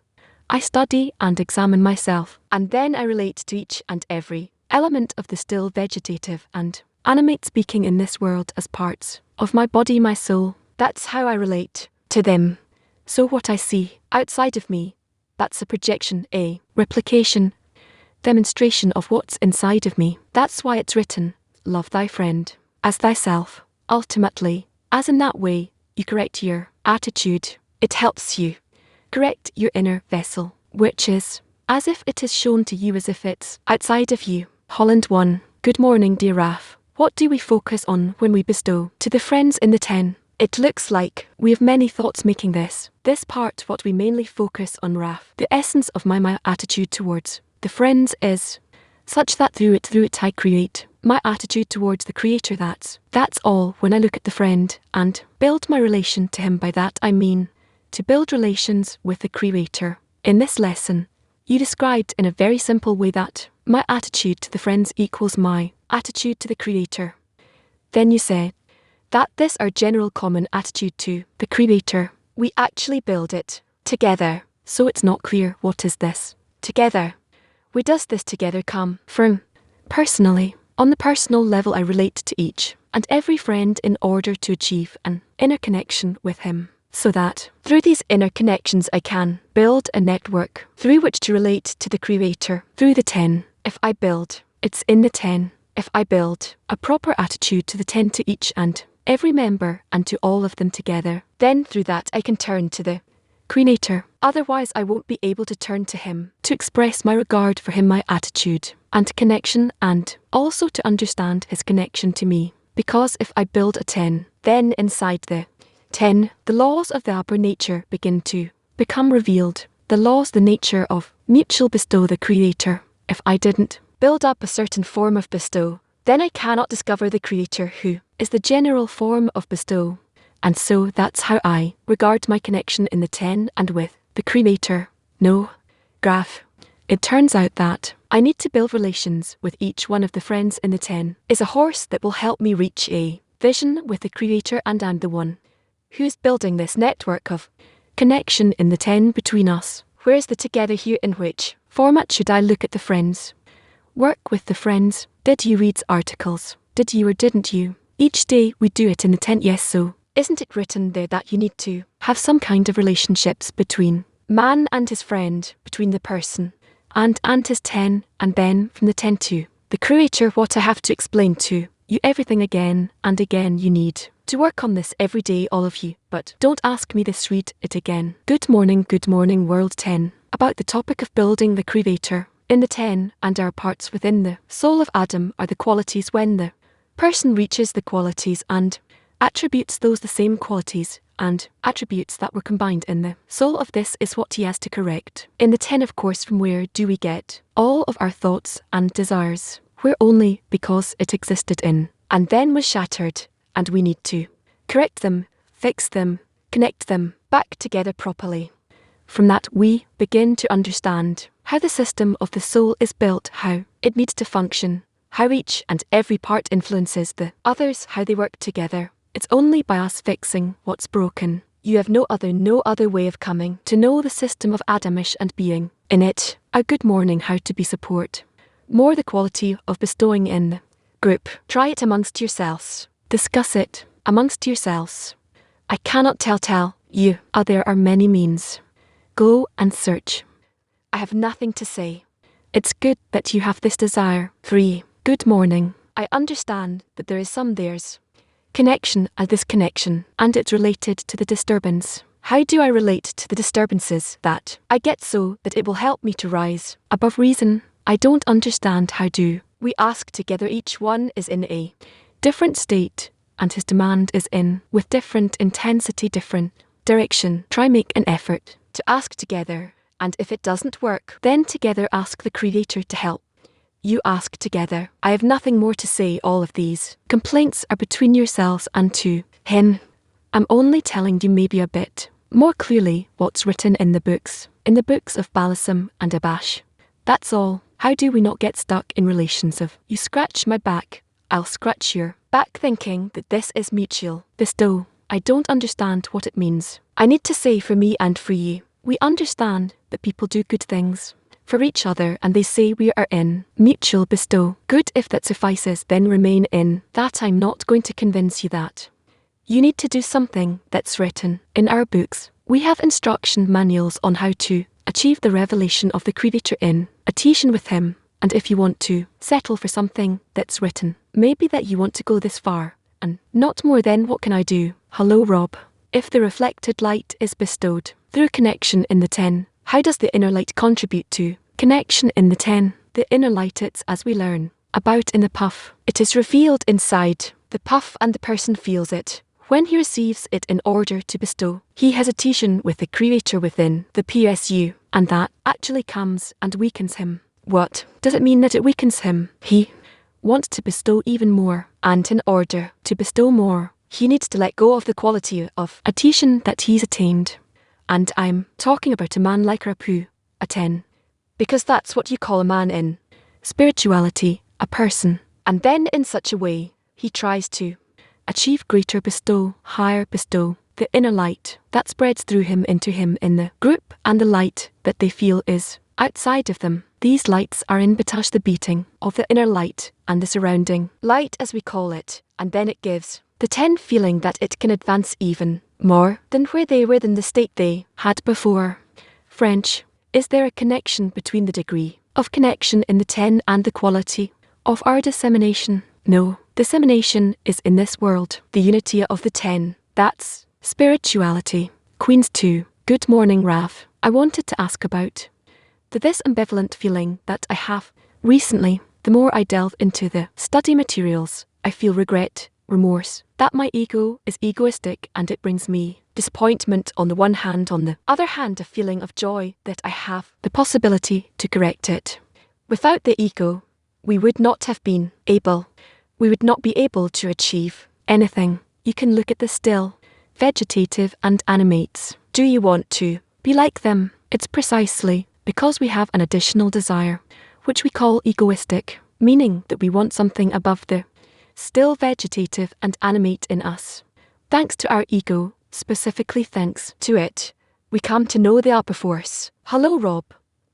I study and examine myself, and then I relate to each and every element of the still vegetative and animate speaking in this world as parts of my body, my soul. That's how I relate to them. So what I see outside of me, that's a projection, a replication, demonstration of what's inside of me. That's why it's written, love thy friend as thyself. Ultimately, as in that way, you correct your attitude. It helps you correct your inner vessel, which is as if it is shown to you as if it's outside of you. Holland 1. Good morning, dear Raf. What do we focus on when we bestow to the friends in the 10? It looks like we have many thoughts making this part what we mainly focus on, Raf. The essence of my attitude towards the friends is such that through it I create my attitude towards the Creator. That's all. When I look at the friend and build my relation to him, by that I mean to build relations with the Creator. In this lesson, you described in a very simple way that my attitude to the friends equals my attitude to the Creator. Then you said that this our general common attitude to the Creator. We actually build it together. So it's not clear what is this together. Where does this together come from? Personally, on the personal level, I relate to each and every friend in order to achieve an inner connection with him, so that through these inner connections I can build a network through which to relate to the Creator through the 10. If I build, it's in the 10. If I build a proper attitude to the 10, to each and every member and to all of them together, then through that I can turn to the Creator. Otherwise I won't be able to turn to him, to express my regard for him, my attitude and connection, and also to understand his connection to me. Because if I build a 10, then inside the 10, the laws of the upper nature begin to become revealed. The laws, the nature of mutual bestow the Creator. If I didn't build up a certain form of bestow, then I cannot discover the Creator, who is the general form of bestow. And so that's how I regard my connection in the 10 and with the Creator. No, Graph. It turns out that I need to build relations with each one of the friends in the 10. Is a horse that will help me reach a vision with the Creator, and I'm the one who's building this network of connection in the 10 between us. Where's the together here? In which format should I look at the friends? Work with the friends. Did you read articles? Did you or didn't you? Each day we do it in the 10. Yes, so isn't it written there that you need to have some kind of relationships between man and his friend, between the person and his 10, and then from the 10 to the Creator? What I have to explain to you everything again and again. You need to work on this every day, all of you, but don't ask me this, read it again. Good morning, world 10. About the topic of building the Creator in the 10, and our parts within the soul of Adam are the qualities. When the person reaches the qualities and attributes, those the same qualities and attributes that were combined in the soul of this is what he has to correct. In the 10, of course, from where do we get all of our thoughts and desires? Where? Only because it existed in and then was shattered, and we need to correct them, fix them, connect them back together properly. From that we begin to understand how the system of the soul is built, how it needs to function, how each and every part influences the others, how they work together. It's only by us fixing what's broken. You have no other way of coming to know the system of Adamish and being in it. A good morning, how to be support. More the quality of bestowing in the group. Try it amongst yourselves. Discuss it amongst yourselves. I cannot tell you. There are many means. Go and search. I have nothing to say. It's good that you have this desire. 3. Good morning. I understand that there is some there's connection and this connection, and it's related to the disturbance. How do I relate to the disturbances that I get so that it will help me to rise above reason? I don't understand how do. We ask together, each one is in a different state, and his demand is in with different intensity, different direction. Try make an effort to ask together, and if it doesn't work, then together ask the Creator to help. You ask together. I have nothing more to say. All of these complaints are between yourselves and to him. I'm only telling you maybe a bit more clearly what's written in the books of Balisam and Abash. That's all. How do we not get stuck in relations of you scratch my back, I'll scratch your back, thinking that this is mutual bestow? I don't understand what it means. I need to say for me and for you. We understand that people do good things for each other, and they say we are in mutual bestow. Good, if that suffices, then remain in that. I'm not going to convince you that you need to do something that's written in our books. We have instruction manuals on how to achieve the revelation of the Creator in attention with him, and if you want to settle for something that's written, maybe that you want to go this far and not more, then what can I do? Hello, Rob. If the reflected light is bestowed through connection in the 10, how does the inner light contribute to connection in the 10? The inner light, it's as we learn about in the puff. It is revealed inside the puff, and the person feels it when he receives it in order to bestow. He has a tension with the Creator within the PSU, and that actually comes and weakens him. What does it mean that it weakens him? He wants to bestow even more, and in order to bestow more, he needs to let go of the quality of attention that he's attained. And I'm talking about a man like Rapu, a 10. Because that's what you call a man in spirituality, a person. And then in such a way, he tries to achieve greater bestow, higher bestow, the inner light that spreads through him into him in the group, and the light that they feel is outside of them. These lights are in Batash, the beating of the inner light and the surrounding light, as we call it, and then it gives the 10 feeling that it can advance even more than where they were than the state they had before. French. Is there a connection between the degree of connection in the 10 and the quality of our dissemination? No. Dissemination is in this world. The unity of the 10. That's spirituality. Queens 2. Good morning, Rav. I wanted to ask about this ambivalent feeling that I have recently. The more I delve into the study materials, I feel regret, remorse, that my ego is egoistic and it brings me disappointment on the one hand, on the other hand a feeling of joy that I have the possibility to correct it. Without the ego, we would not have been able. We would not be able to achieve anything. You can look at the still, vegetative and animates. Do you want to be like them? It's precisely because we have an additional desire, which we call egoistic, meaning that we want something above the still vegetative and animate in us. Thanks to our ego, specifically thanks to it, we come to know the upper force. Hello, Rob.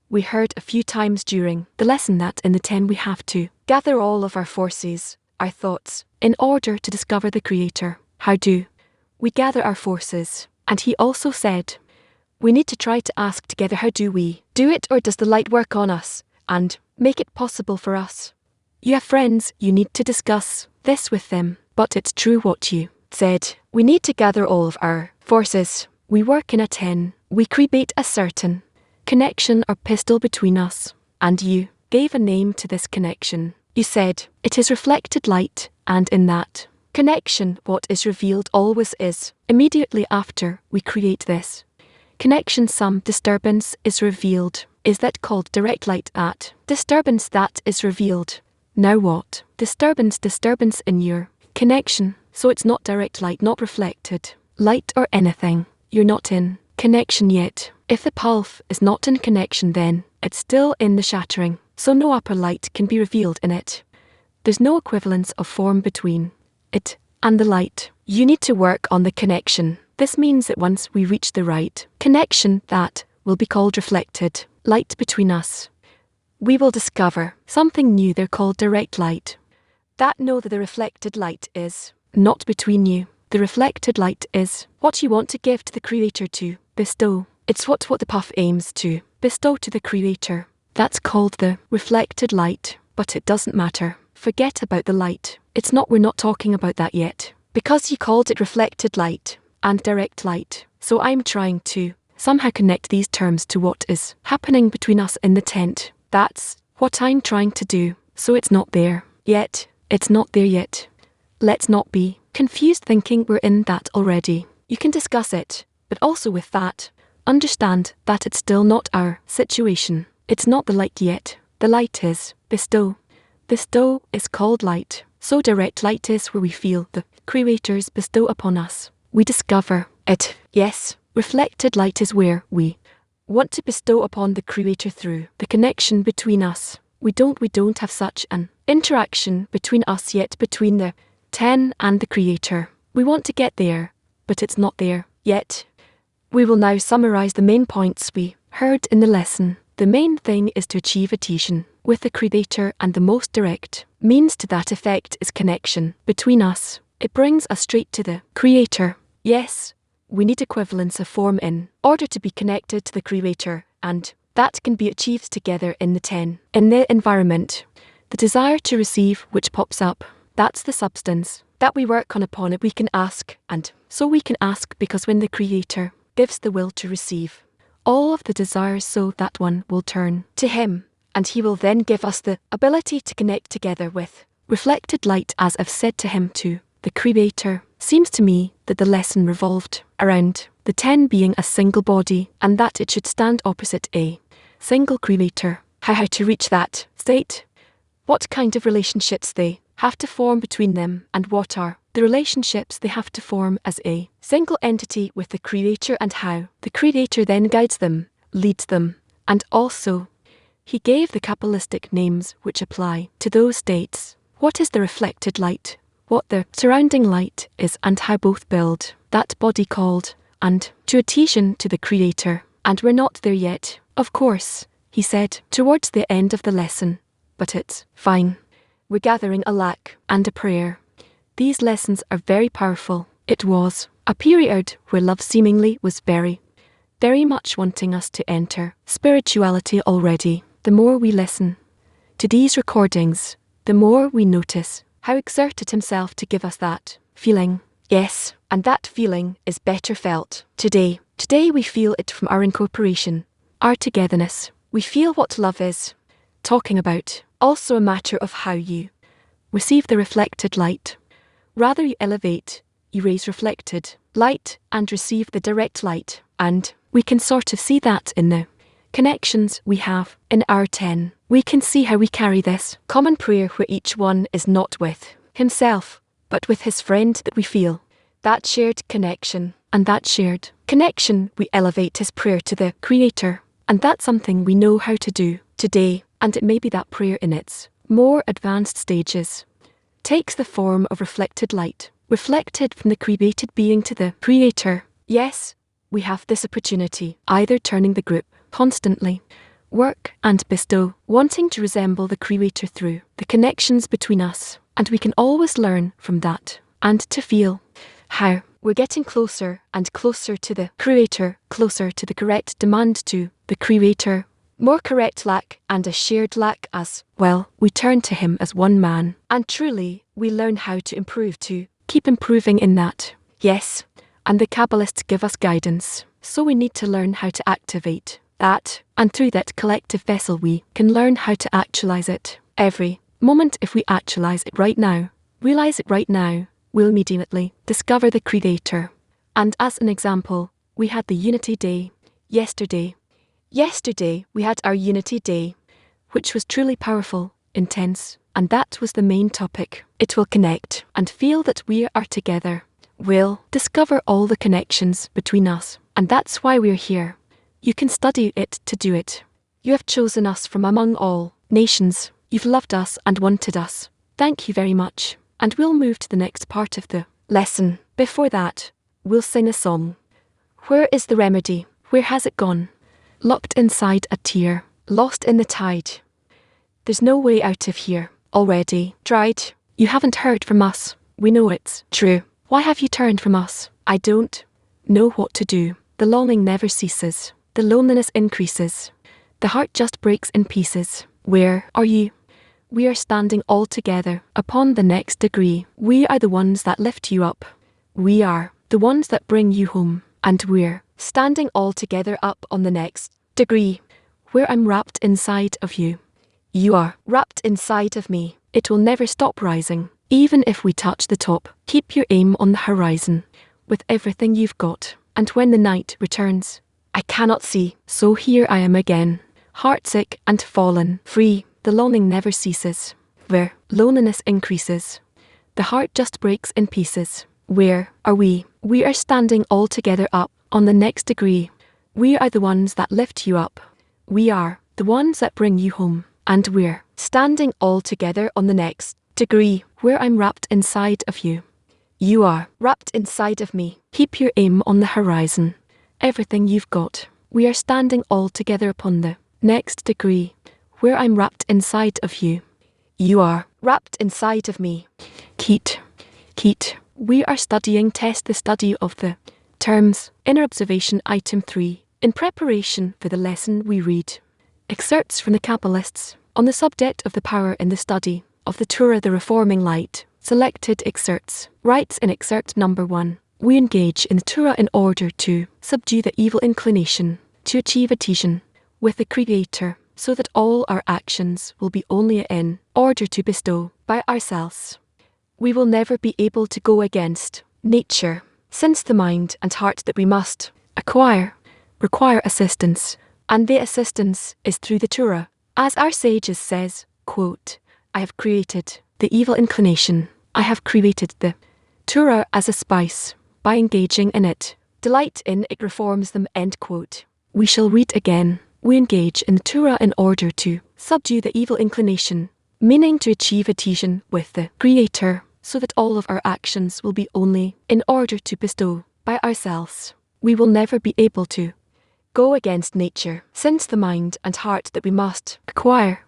We heard a few times during the lesson that in the 10 we have to gather all of our forces, our thoughts, in order to discover the Creator. How do we gather our forces? And he also said, we need to try to ask together, how do we do it, or does the light work on us and make it possible for us? You have friends, you need to discuss this with them, but it's true what you said. We need to gather all of our forces. We work in a 10. We create a certain connection or pistol between us. And you gave a name to this connection. You said, it is reflected light, and in that connection what is revealed always is. Immediately after we create this connection, some disturbance is revealed. Is that called direct light? That disturbance that is revealed. Now what? Disturbance in your connection. So it's not direct light, not reflected light or anything. You're not in connection yet. If the pulse is not in connection, then it's still in the shattering, so no upper light can be revealed in it. There's no equivalence of form between it and the light. You need to work on the connection. This means that once we reach the right connection, that will be called reflected light between us, we will discover something new there called direct light. That know that the reflected light is not between you. The reflected light is what you want to give to the Creator to bestow. It's what the puff aims to bestow to the Creator. That's called the reflected light, but it doesn't matter. Forget about the light. We're not talking about that yet, because he called it reflected light and direct light. So I'm trying to somehow connect these terms to what is happening between us in the tent. That's what I'm trying to do. So it's not there yet. It's not there yet. Let's not be confused thinking we're in that already. You can discuss it, but also with that, understand that it's still not our situation. It's not the light yet. The light is bestow. Bestow is called light. So direct light is where we feel the Creator's bestow upon us. We discover it. Yes, reflected light is where we want to bestow upon the Creator through the connection between us. We don't have such an interaction between us yet, between the 10 and the Creator. We want to get there, but it's not there yet. We will now summarize the main points we heard in the lesson. The main thing is to achieve adhesion with the Creator, and the most direct means to that effect is connection between us. It brings us straight to the Creator. Yes, we need equivalence of form in order to be connected to the Creator, and that can be achieved together in the 10. In the environment, the desire to receive which pops up, that's the substance that we work on. Upon it we can ask, and so we can ask because when the Creator gives the will to receive all of the desires, so that one will turn to Him, and He will then give us the ability to connect together with reflected light, as I've said, to Him, to the Creator. Seems to me that the lesson revolved around the 10 being a single body, and that it should stand opposite a single Creator. How to reach that state, what kind of relationships they have to form between them, and what are the relationships they have to form as a single entity with the Creator, and how the Creator then guides them, leads them, and also He gave the Kabbalistic names which apply to those states. What is the reflected light, what the surrounding light is, and how both build that body called and to adhesion to the Creator. And we're not there yet, of course, he said towards the end of the lesson, but it's fine. We're gathering a lack and a prayer. These lessons are very powerful. It was a period where love seemingly was very, very much wanting us to enter spirituality already. The more we listen to these recordings, the more we notice how exerted himself to give us that feeling. Yes, and that feeling is better felt today. Today we feel it from our incorporation, our togetherness. We feel what love is talking about. Also a matter of how you receive the reflected light. Rather you elevate, you raise reflected light and receive the direct light. And we can sort of see that in the connections we have in our 10. We can see how we carry this common prayer where each one is not with himself, but with his friend, that we feel that shared connection. And that shared connection, we elevate his prayer to the Creator. And that's something we know how to do today. And it may be that prayer in its more advanced stages takes the form of reflected light, reflected from the created being to the Creator. Yes, we have this opportunity, either turning the group constantly, work and bestow, wanting to resemble the Creator through the connections between us, and we can always learn from that, and to feel how we're getting closer and closer to the Creator, closer to the correct demand to the Creator, more correct lack and a shared lack as well. We turn to Him as one man, and truly we learn how to improve, to keep improving in that. Yes, and the Kabbalists give us guidance, so we need to learn how to activate that, and through that collective vessel we can learn how to actualize it. Every moment, if we actualize it right now, realize it right now, we'll immediately discover the Creator. And as an example, we had the Unity Day yesterday. Yesterday we had our Unity Day, which was truly powerful, intense, and that was the main topic. It will connect and feel that we are together. will discover all the connections between us, and that's why we're here. You can study it to do it. You have chosen us from among all nations. You've loved us and wanted us. Thank you very much. And we'll move to the next part of the lesson. Before that, we'll sing a song. Where is the remedy? Where has it gone? Locked inside a tear, lost in the tide. There's no way out of here. Already tried. You haven't heard from us. We know it's true. Why have you turned from us? I don't know what to do. The longing never ceases. The loneliness increases. The heart just breaks in pieces. Where are you? We are standing all together upon the next degree. We are the ones that lift you up. We are the ones that bring you home. And we're standing all together up on the next degree, where I'm wrapped inside of you. You are wrapped inside of me. It will never stop rising. Even if we touch the top, keep your aim on the horizon, with everything you've got. And when the night returns, I cannot see, so here I am again, heartsick and fallen, free. The longing never ceases. Where loneliness increases, the heart just breaks in pieces. Where are we? We are standing all together up on the next degree. We are the ones that lift you up. We are the ones that bring you home. And we're standing all together on the next degree, where I'm wrapped inside of you. You are wrapped inside of me. Keep your aim on the horizon. Everything you've got. We are standing all together upon the next degree, where I'm wrapped inside of you. You are wrapped inside of me. Keat. We are studying the study of the terms. Inner observation item 3. In preparation for the lesson we read excerpts from the Kabbalists on the subject of the power in the study of the Torah, the reforming light. Selected excerpts. Writes in excerpt number 1. We engage in the Torah in order to subdue the evil inclination, to achieve adhesion with the Creator, so that all our actions will be only in order to bestow by ourselves. We will never be able to go against nature, since the mind and heart that we must acquire require assistance, and the assistance is through the Torah. As our sages says, quote, I have created the evil inclination. I have created the Torah as a spice. By engaging in it, delight in it reforms them, end quote. We shall read again. We engage in the Torah in order to subdue the evil inclination, meaning to achieve adhesion with the Creator, so that all of our actions will be only in order to bestow by ourselves. We will never be able to go against nature, since the mind and heart that we must acquire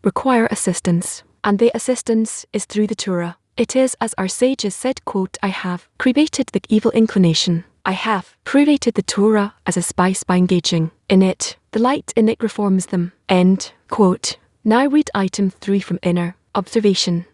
require assistance, and the assistance is through the Torah. It is as our sages said, quote, I have created the evil inclination. I have created the Torah as a spice by engaging in it. The light in it reforms them, end quote. Now read item 3 from inner observation.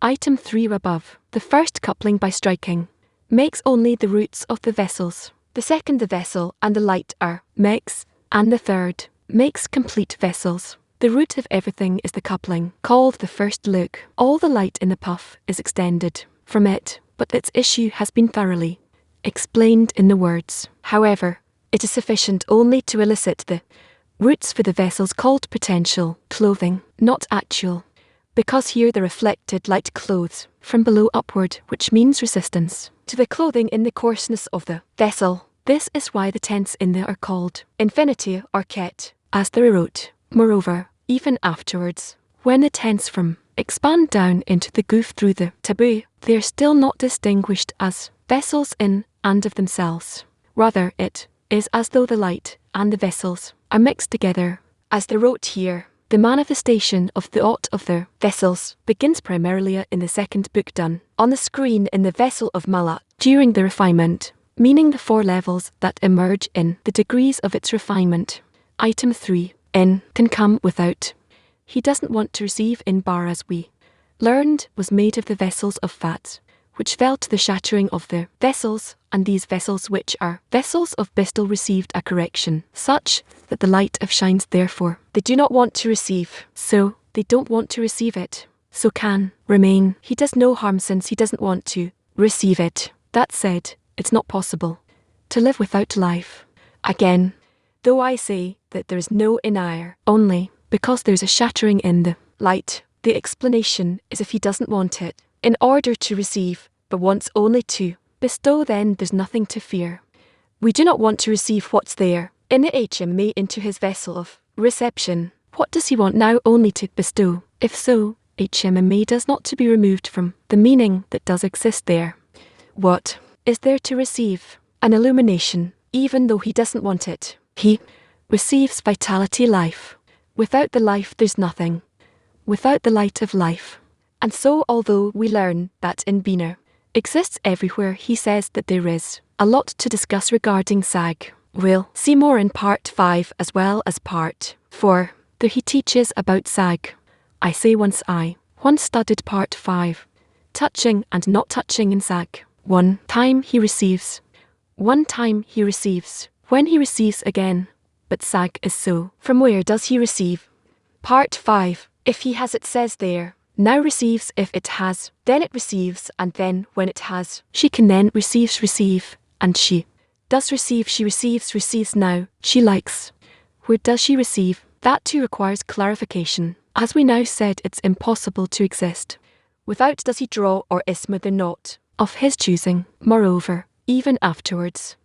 Item 3 above. The first coupling by striking makes only the roots of the vessels. The second, the vessel and the light are makes, and the third makes complete vessels. The root of everything is the coupling, called the first look. All the light in the puff is extended from it, but its issue has been thoroughly explained in the words. However, it is sufficient only to elicit the roots for the vessels called potential clothing, not actual, because here the reflected light clothes from below upward, which means resistance to the clothing in the coarseness of the vessel. This is why the tense in there are called infinity or ket, as they wrote. Moreover, even afterwards, when the tense from expand down into the goof through the taboo, they are still not distinguished as vessels in and of themselves. Rather, it is as though the light and the vessels are mixed together. As they wrote here, the manifestation of the ought of their vessels begins primarily in the second book done on the screen in the vessel of Malak during the refinement, meaning the 4 levels that emerge in the degrees of its refinement. Item 3. In can come without. He doesn't want to receive in bar, as we learned, was made of the vessels of fat, which fell to the shattering of the vessels, and these vessels which are vessels of bistle received a correction, such that the light of shines therefore. They do not want to receive, so they don't want to receive it, so can remain. He does no harm since he doesn't want to receive it. That said, it's not possible to live without life. Again, though I say that there is no inire, only because there's a shattering in the light, the explanation is if he doesn't want it in order to receive, but wants only to Bestow, then there's nothing to fear. We do not want to receive what's there in the HMA into his vessel of reception. What does he want now? Only to bestow. If so, HMA does not to be removed from the meaning that does exist there. What is there to receive? An illumination, even though he doesn't want it. He receives vitality, life. Without the life there's nothing. Without the light of life. And so although we learn that in Bina exists everywhere, he says that there is a lot to discuss regarding Sag. We'll see more in part 5 as well as part 4. There he teaches about Sag. I say once studied part 5. Touching and not touching in Sag. One time he receives. When he receives again. But Sag is so. From where does he receive? Part 5. If he has, it says there. Now receives. If it has, then it receives, and then when it has, she can then receive, and she does receive. She receives now. She likes. Where does she receive? That too requires clarification. As we now said, it's impossible to exist without does he draw or isma the not of his choosing. Moreover, even afterwards,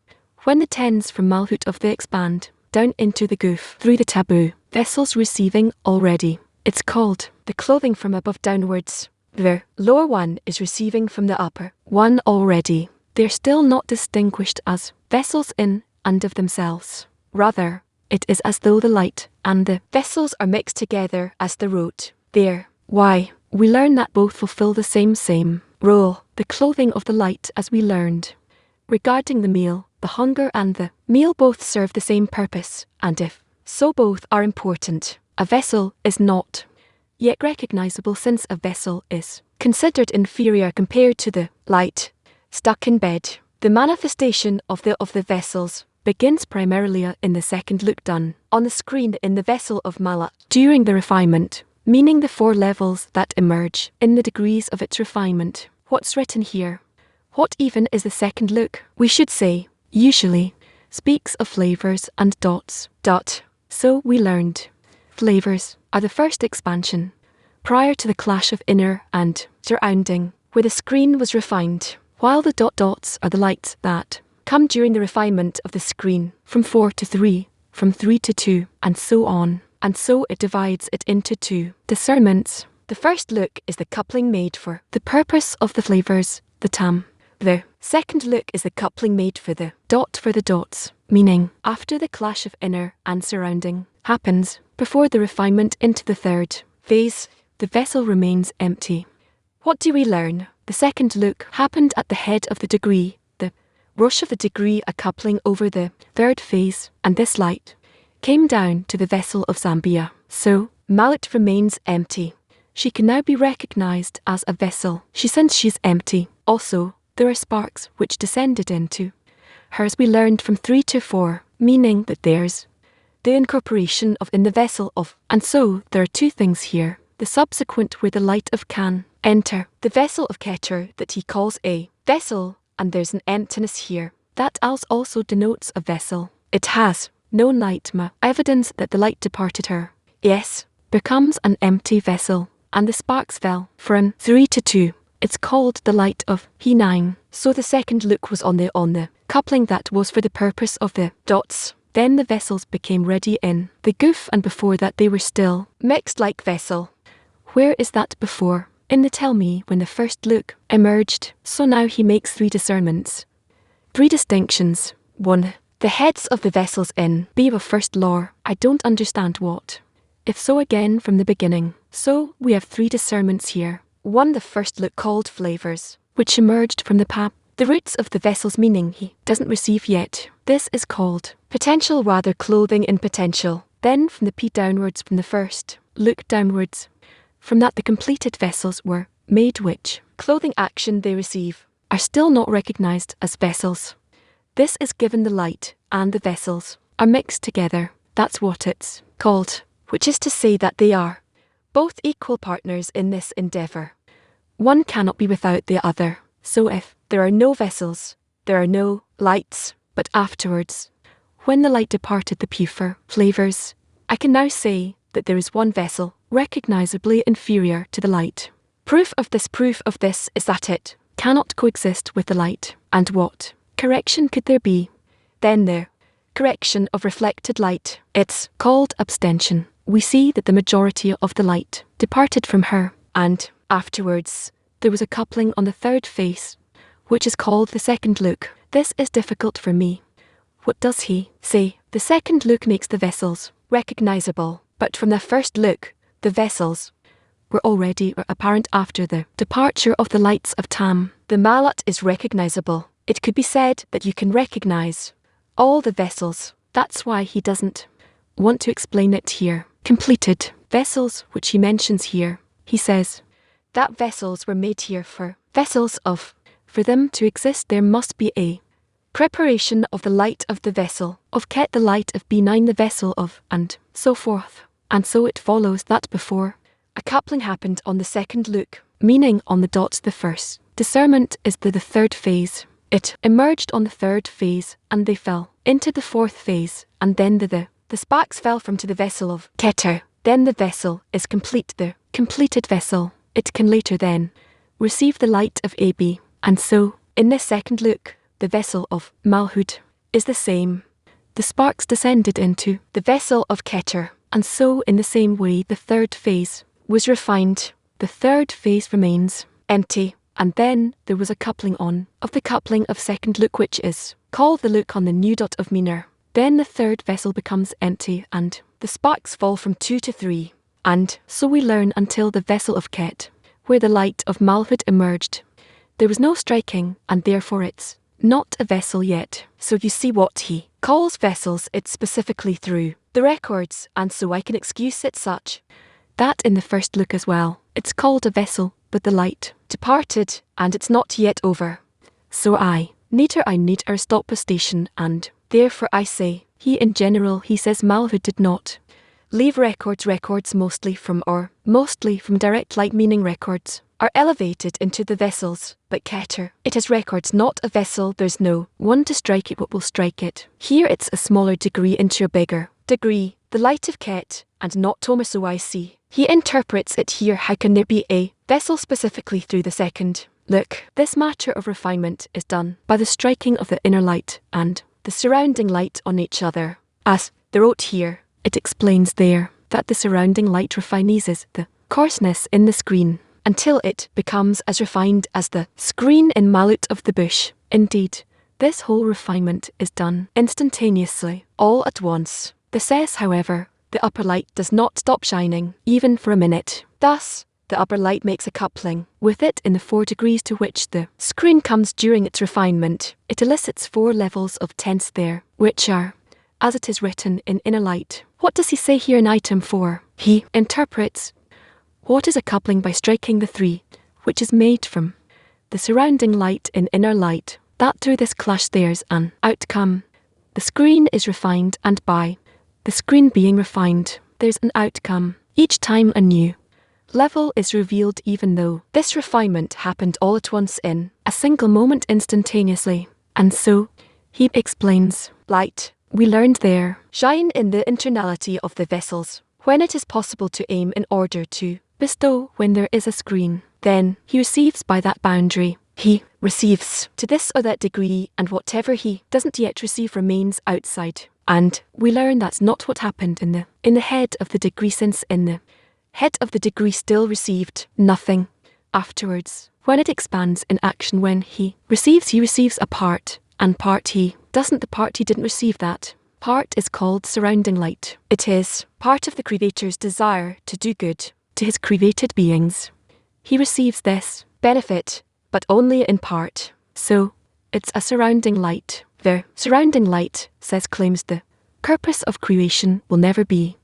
when the tens from Malhut of the expand down into the goof through the taboo vessels receiving already, it's called the clothing from above downwards. The lower one is receiving from the upper one already. They're still not distinguished as vessels in and of themselves. Rather, it is as though the light and the vessels are mixed together as the root. There. Why? We learn that both fulfill the same role. The clothing of the light, as we learned. Regarding the meal, the hunger and the meal both serve the same purpose, and if so both are important. A vessel is not yet recognizable, since a vessel is considered inferior compared to the light stuck in bed. The manifestation of the vessels begins primarily in the second look done on the screen in the vessel of Mala during the refinement, meaning the 4 levels that emerge in the degrees of its refinement. What's written here? What even is the second look? We should say, usually, speaks of flavors and dots. So we learned. Flavors are the first expansion, prior to the clash of inner and surrounding, where the screen was refined, while the dots are the lights that come during the refinement of the screen, from 4 to 3, from 3 to 2, and so on. And so it divides it into 2 discernments. The first look is the coupling made for the purpose of the flavors, the tam. The second look is the coupling made for the dots, meaning after the clash of inner and surrounding happens, before the refinement into the third phase, the vessel remains empty. What do we learn? The second look happened at the head of the degree, the rush of the degree, a coupling over the third phase, and this light came down to the vessel of Zambia. So, Malit remains empty. She can now be recognized as a vessel. Since she's empty, also, there are sparks which descended into hers. We learned from 3 to 4, meaning that there's the incorporation of in the vessel of, and so there are 2 things here. The subsequent where the light of can enter, the vessel of Keter that he calls a vessel, and there's an emptiness here. That also denotes a vessel. It has no Laitma, evidence that the light departed her. Yes, becomes an empty vessel, and the sparks fell from 3 to 2. It's called the light of he 9. So the second look was on the coupling that was for the purpose of the dots. Then the vessels became ready in the goof, and before that they were still mixed like vessel. Where is that before? In the tell me when the first look emerged. So now he makes 3 discernments. 3 distinctions. 1. The heads of the vessels in B of first lore. I don't understand what. If so, again from the beginning. So we have 3 discernments here. 1. The first look called flavors, which emerged from the pap, the roots of the vessels, meaning he doesn't receive yet. This is called potential, rather clothing in potential. Then from the P downwards, from the first look downwards. From that the completed vessels were made, which clothing action they receive are still not recognized as vessels. This is given the light and the vessels are mixed together. That's what it's called, which is to say that they are both equal partners in this endeavor. One cannot be without the other. So if there are no vessels, there are no lights. But afterwards, when the light departed the pure flavors, I can now say that there is one vessel recognizably inferior to the light. Proof of this is that it cannot coexist with the light. And what correction could there be? Then the correction of reflected light. It's called abstention. We see that the majority of the light departed from her, and afterwards there was a coupling on the third face, which is called the second look. This is difficult for me. What does he say? The second look makes the vessels recognizable, but from the first look, the vessels were already apparent after the departure of the lights of Tam. The mallet is recognizable. It could be said that you can recognize all the vessels. That's why he doesn't want to explain it here. Completed vessels, which he mentions here. He says that vessels were made here for vessels of. For them to exist, there must be a preparation of the light of the vessel, of Ket the light of B9 the vessel of, and so forth. And so it follows that before a coupling happened on the second look, meaning on the dots the first. Discernment is the third phase. It emerged on the third phase, and they fell into the fourth phase, and then the sparks fell from to the vessel of Keter. Then the vessel is complete, the completed vessel. It can later then receive the light of AB. And so, in this second look, the vessel of Malhud is the same. The sparks descended into the vessel of Keter, and so in the same way the third phase was refined. The third phase remains empty, and then there was a coupling on of the coupling of second look, which is called the look on the new dot of Miner. Then the third vessel becomes empty, and the sparks fall from 2 to 3. And so we learn until the vessel of Ket, where the light of Malhud emerged. There was no striking, and therefore it's not a vessel yet. So you see what he calls vessels, it's specifically through the records, and so I can excuse it such that in the first look as well, it's called a vessel, but the light departed, and it's not yet over. So I need stop a station, and therefore I say, he in general, he says Malhud did not leave records mostly from direct light, meaning records are elevated into the vessels, but Keter, it has records, not a vessel. There's no one to strike it, what will strike it. Here it's a smaller degree into a bigger degree, the light of Ket, and not Thomas. So I see, he interprets it here. How can there be a vessel specifically through the second look? This matter of refinement is done by the striking of the inner light and the surrounding light on each other. As they wrote here, it explains there that the surrounding light refineses the coarseness in the screen until it becomes as refined as the screen in Mallet of the bush. Indeed, this whole refinement is done instantaneously, all at once. The says, however, the upper light does not stop shining, even for a minute. Thus, the upper light makes a coupling with it in the 4 degrees to which the screen comes during its refinement. It elicits 4 levels of tense there, which are, as it is written in inner light. What does he say here in item 4? He interprets what is a coupling by striking the 3, which is made from the surrounding light in inner light, that through this clash there's an outcome. The screen is refined, and by the screen being refined, there's an outcome. Each time a new level is revealed, even though this refinement happened all at once in a single moment instantaneously. And so, he explains, light, we learned there, shine in the internality of the vessels, when it is possible to aim in order to bestow when there is a screen. Then he receives by that boundary. He receives to this or that degree, and whatever he doesn't yet receive remains outside. And we learn that's not what happened in the head of the degree, since in the head of the degree still received nothing afterwards. When it expands in action, when he receives a part, and part he doesn't. The part he didn't receive, that part is called surrounding light. It is part of the Creator's desire to do good to his created beings. He receives this benefit, but only in part. So, it's a surrounding light. The surrounding light, claims the purpose of creation will never be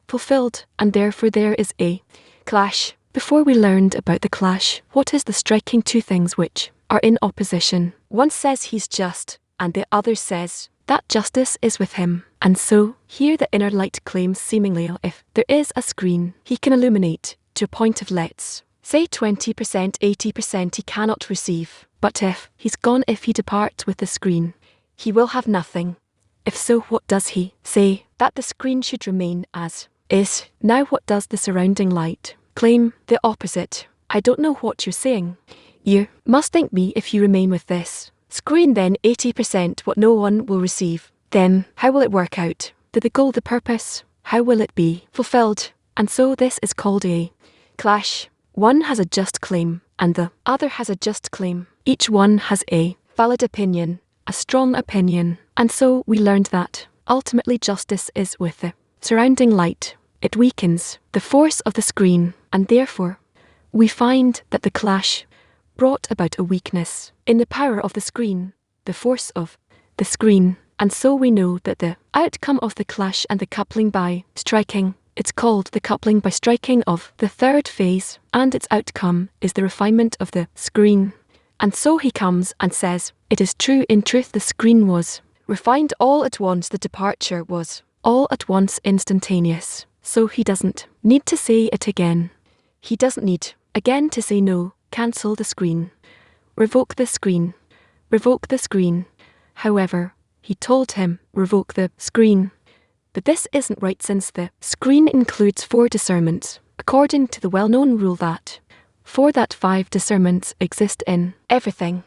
fulfilled, and therefore there is a clash. Before we learned about the clash, what is the striking 2 things which are in opposition? One says he's just, and the other says that justice is with him. And so, here the inner light claims seemingly if there is a screen, he can illuminate to a point of, let's say 20%, 80% he cannot receive. But if he's gone, if he departs with the screen, he will have nothing. If so, what does he say? That the screen should remain as is. Now what does the surrounding light claim? The opposite. I don't know what you're saying. You must think me if you remain with this screen then 80% what no one will receive. Then, how will it work out? The goal, the purpose, how will it be fulfilled? And so this is called a clash. One has a just claim, and the other has a just claim. Each one has a valid opinion, a strong opinion. And so we learned that ultimately justice is with the surrounding light. It weakens the force of the screen, and therefore we find that the clash brought about a weakness in the power of the screen, the force of the screen. And so we know that the outcome of the clash and the coupling by striking, it's called the coupling by striking of the third phase, and its outcome is the refinement of the screen. And so he comes and says, it is true, in truth the screen was refined all at once, the departure was all at once instantaneous. So he doesn't need to say it again. He doesn't need again to say no, cancel the screen, revoke the screen, revoke the screen. However, he told him, revoke the screen. But this isn't right, since the screen includes 4 discernments, according to the well-known rule that 5 discernments exist in everything.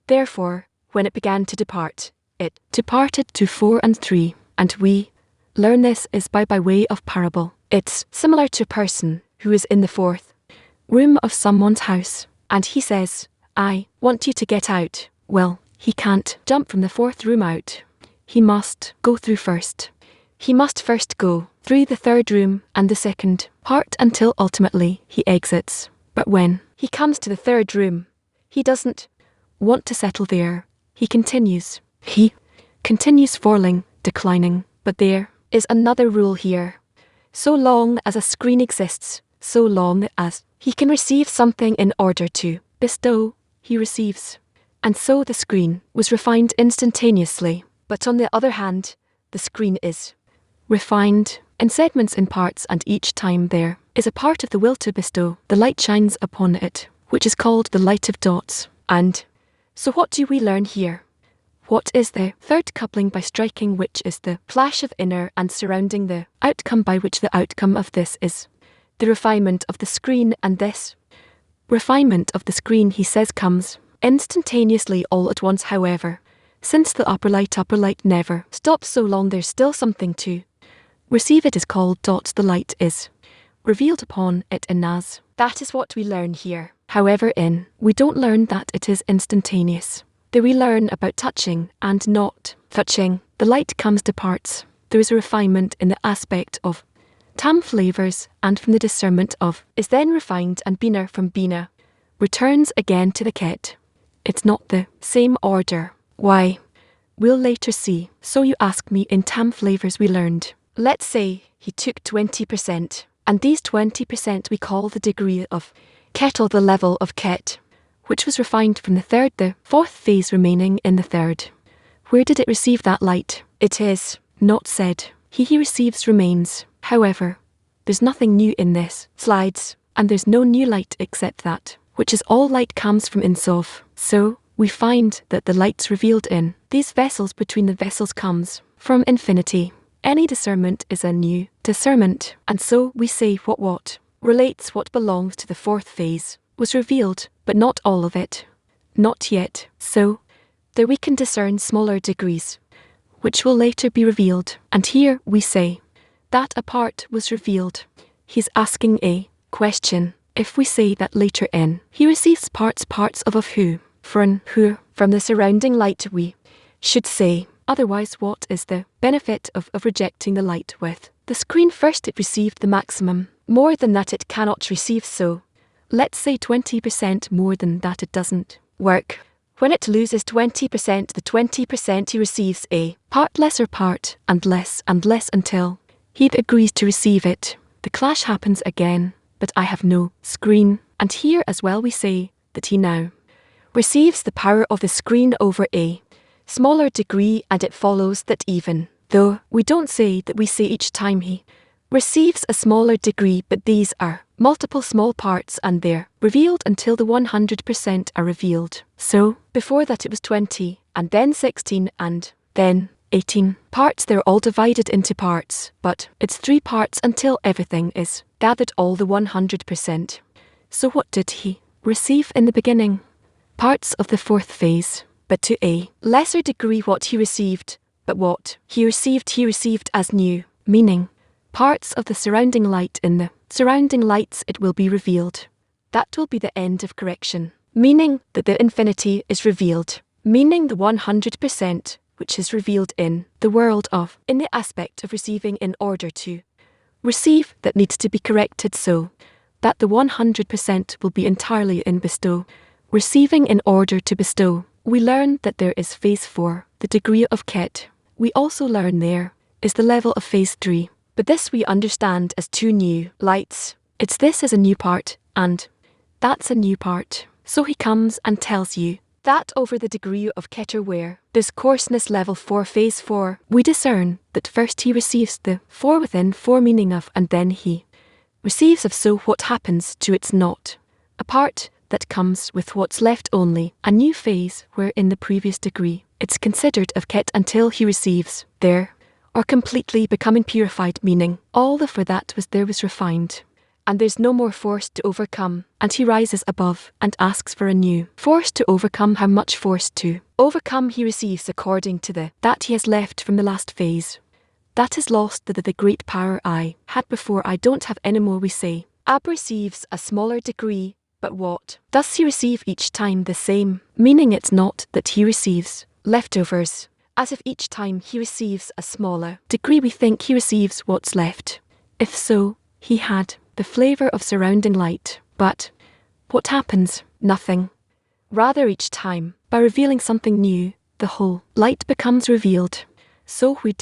Therefore, when it began to depart, it departed to 4 and 3, and we learn this is by way of parable. It's similar to a person who is in the 4th room of someone's house, and he says, I want you to get out. Well, he can't jump from the 4th room out. He must go through first. He must first go through the 3rd room and the 2nd part until ultimately he exits. But when he comes to the 3rd room, he doesn't want to settle there. He continues falling, declining. But there is another rule here. So long as a screen exists, so long as he can receive something in order to bestow, he receives. And so the screen was refined instantaneously. But on the other hand, the screen is refined in segments, in parts, and each time there is a part of the will to bestow, the light shines upon it, which is called the light of dots. And so what do we learn here? What is the 3rd coupling by striking, which is the clash of inner and surrounding, the outcome by which the outcome of this is the refinement of the screen, and this refinement of the screen, he says, comes instantaneously all at once. However, since the upper light never stops, so long there's still something to receive. It is called dots. The light is revealed upon it in as. That is what we learn here. However, we don't learn that it is instantaneous. There we learn about touching and not touching. The light comes, departs. There is a refinement in the aspect of tam flavors, and from the discernment of is then refined, and bina from bina returns again to the ket. It's not the same order. Why? We'll later see. So you ask me, in tam flavors we learned, let's say he took 20%, and these 20% we call the degree of ket, or the level of ket, which was refined from the 3rd, the 4th phase remaining in the 3rd. Where did it receive that light? It is not said. He receives remains. However, there's nothing new in this slides, and there's no new light except that, which is all light comes from Insof. So we find that the light's revealed in these vessels, between the vessels, comes from infinity. Any discernment is a new discernment, and so we say what relates, what belongs to the 4th phase, was revealed, but not all of it. Not yet. So there we can discern smaller degrees, which will later be revealed. And here we say that a part was revealed. He's asking a question. If we say that later he receives parts of who? From who? From the surrounding light, we should say. Otherwise, what is the benefit of rejecting the light with the screen? First, it received the maximum. More than that it cannot receive, so let's say 20%. More than that it doesn't work. When it loses 20%, the 20% he receives a lesser part, and less until he agrees to receive it. The clash happens again, but I have no screen. And here as well we say that he now receives the power of the screen over a smaller degree, and it follows that even though we don't say that, we say each time he receives a smaller degree, but these are multiple small parts, and they're revealed until the 100% are revealed. So before that it was 20, and then 16, and then 18 parts. They're all divided into parts, but it's 3 parts until everything is gathered, all the 100%. So what did he receive in the beginning? parts of the fourth phase, but to a lesser degree what he received, but what he received as new, meaning parts of the surrounding light in the surrounding lights it will be revealed. That will be the end of correction, meaning that the infinity is revealed, meaning the 100% which is revealed in the world of, in the aspect of receiving in order to receive that needs to be corrected so that the 100% will be entirely in bestow, receiving in order to bestow. We learn that there is phase 4, the degree of Ket. We also learn there is the level of phase 3, but this we understand as 2 new lights. It's this is a new part, and that's a new part. So he comes and tells you that over the degree of Keter where this coarseness level 4 phase 4, we discern that first he receives the 4 within 4 meaning of, and then he receives of so what happens to its not. A part that comes with what's left only, a new phase where in the previous degree it's considered of Ket until he receives there, or completely becoming purified meaning all the for that was there was refined. And there's no more force to overcome, and he rises above and asks for a new force to overcome. How much force to overcome he receives according to the that he has left from the last phase. That is lost the great power I had before I don't have any more we say. Ab receives a smaller degree, but what does he receive each time the same? Meaning it's not that he receives leftovers, as if each time he receives a smaller degree we think he receives what's left. If so, he had the flavour of surrounding light, but what happens? Nothing. Rather each time, by revealing something new, the whole light becomes revealed. So we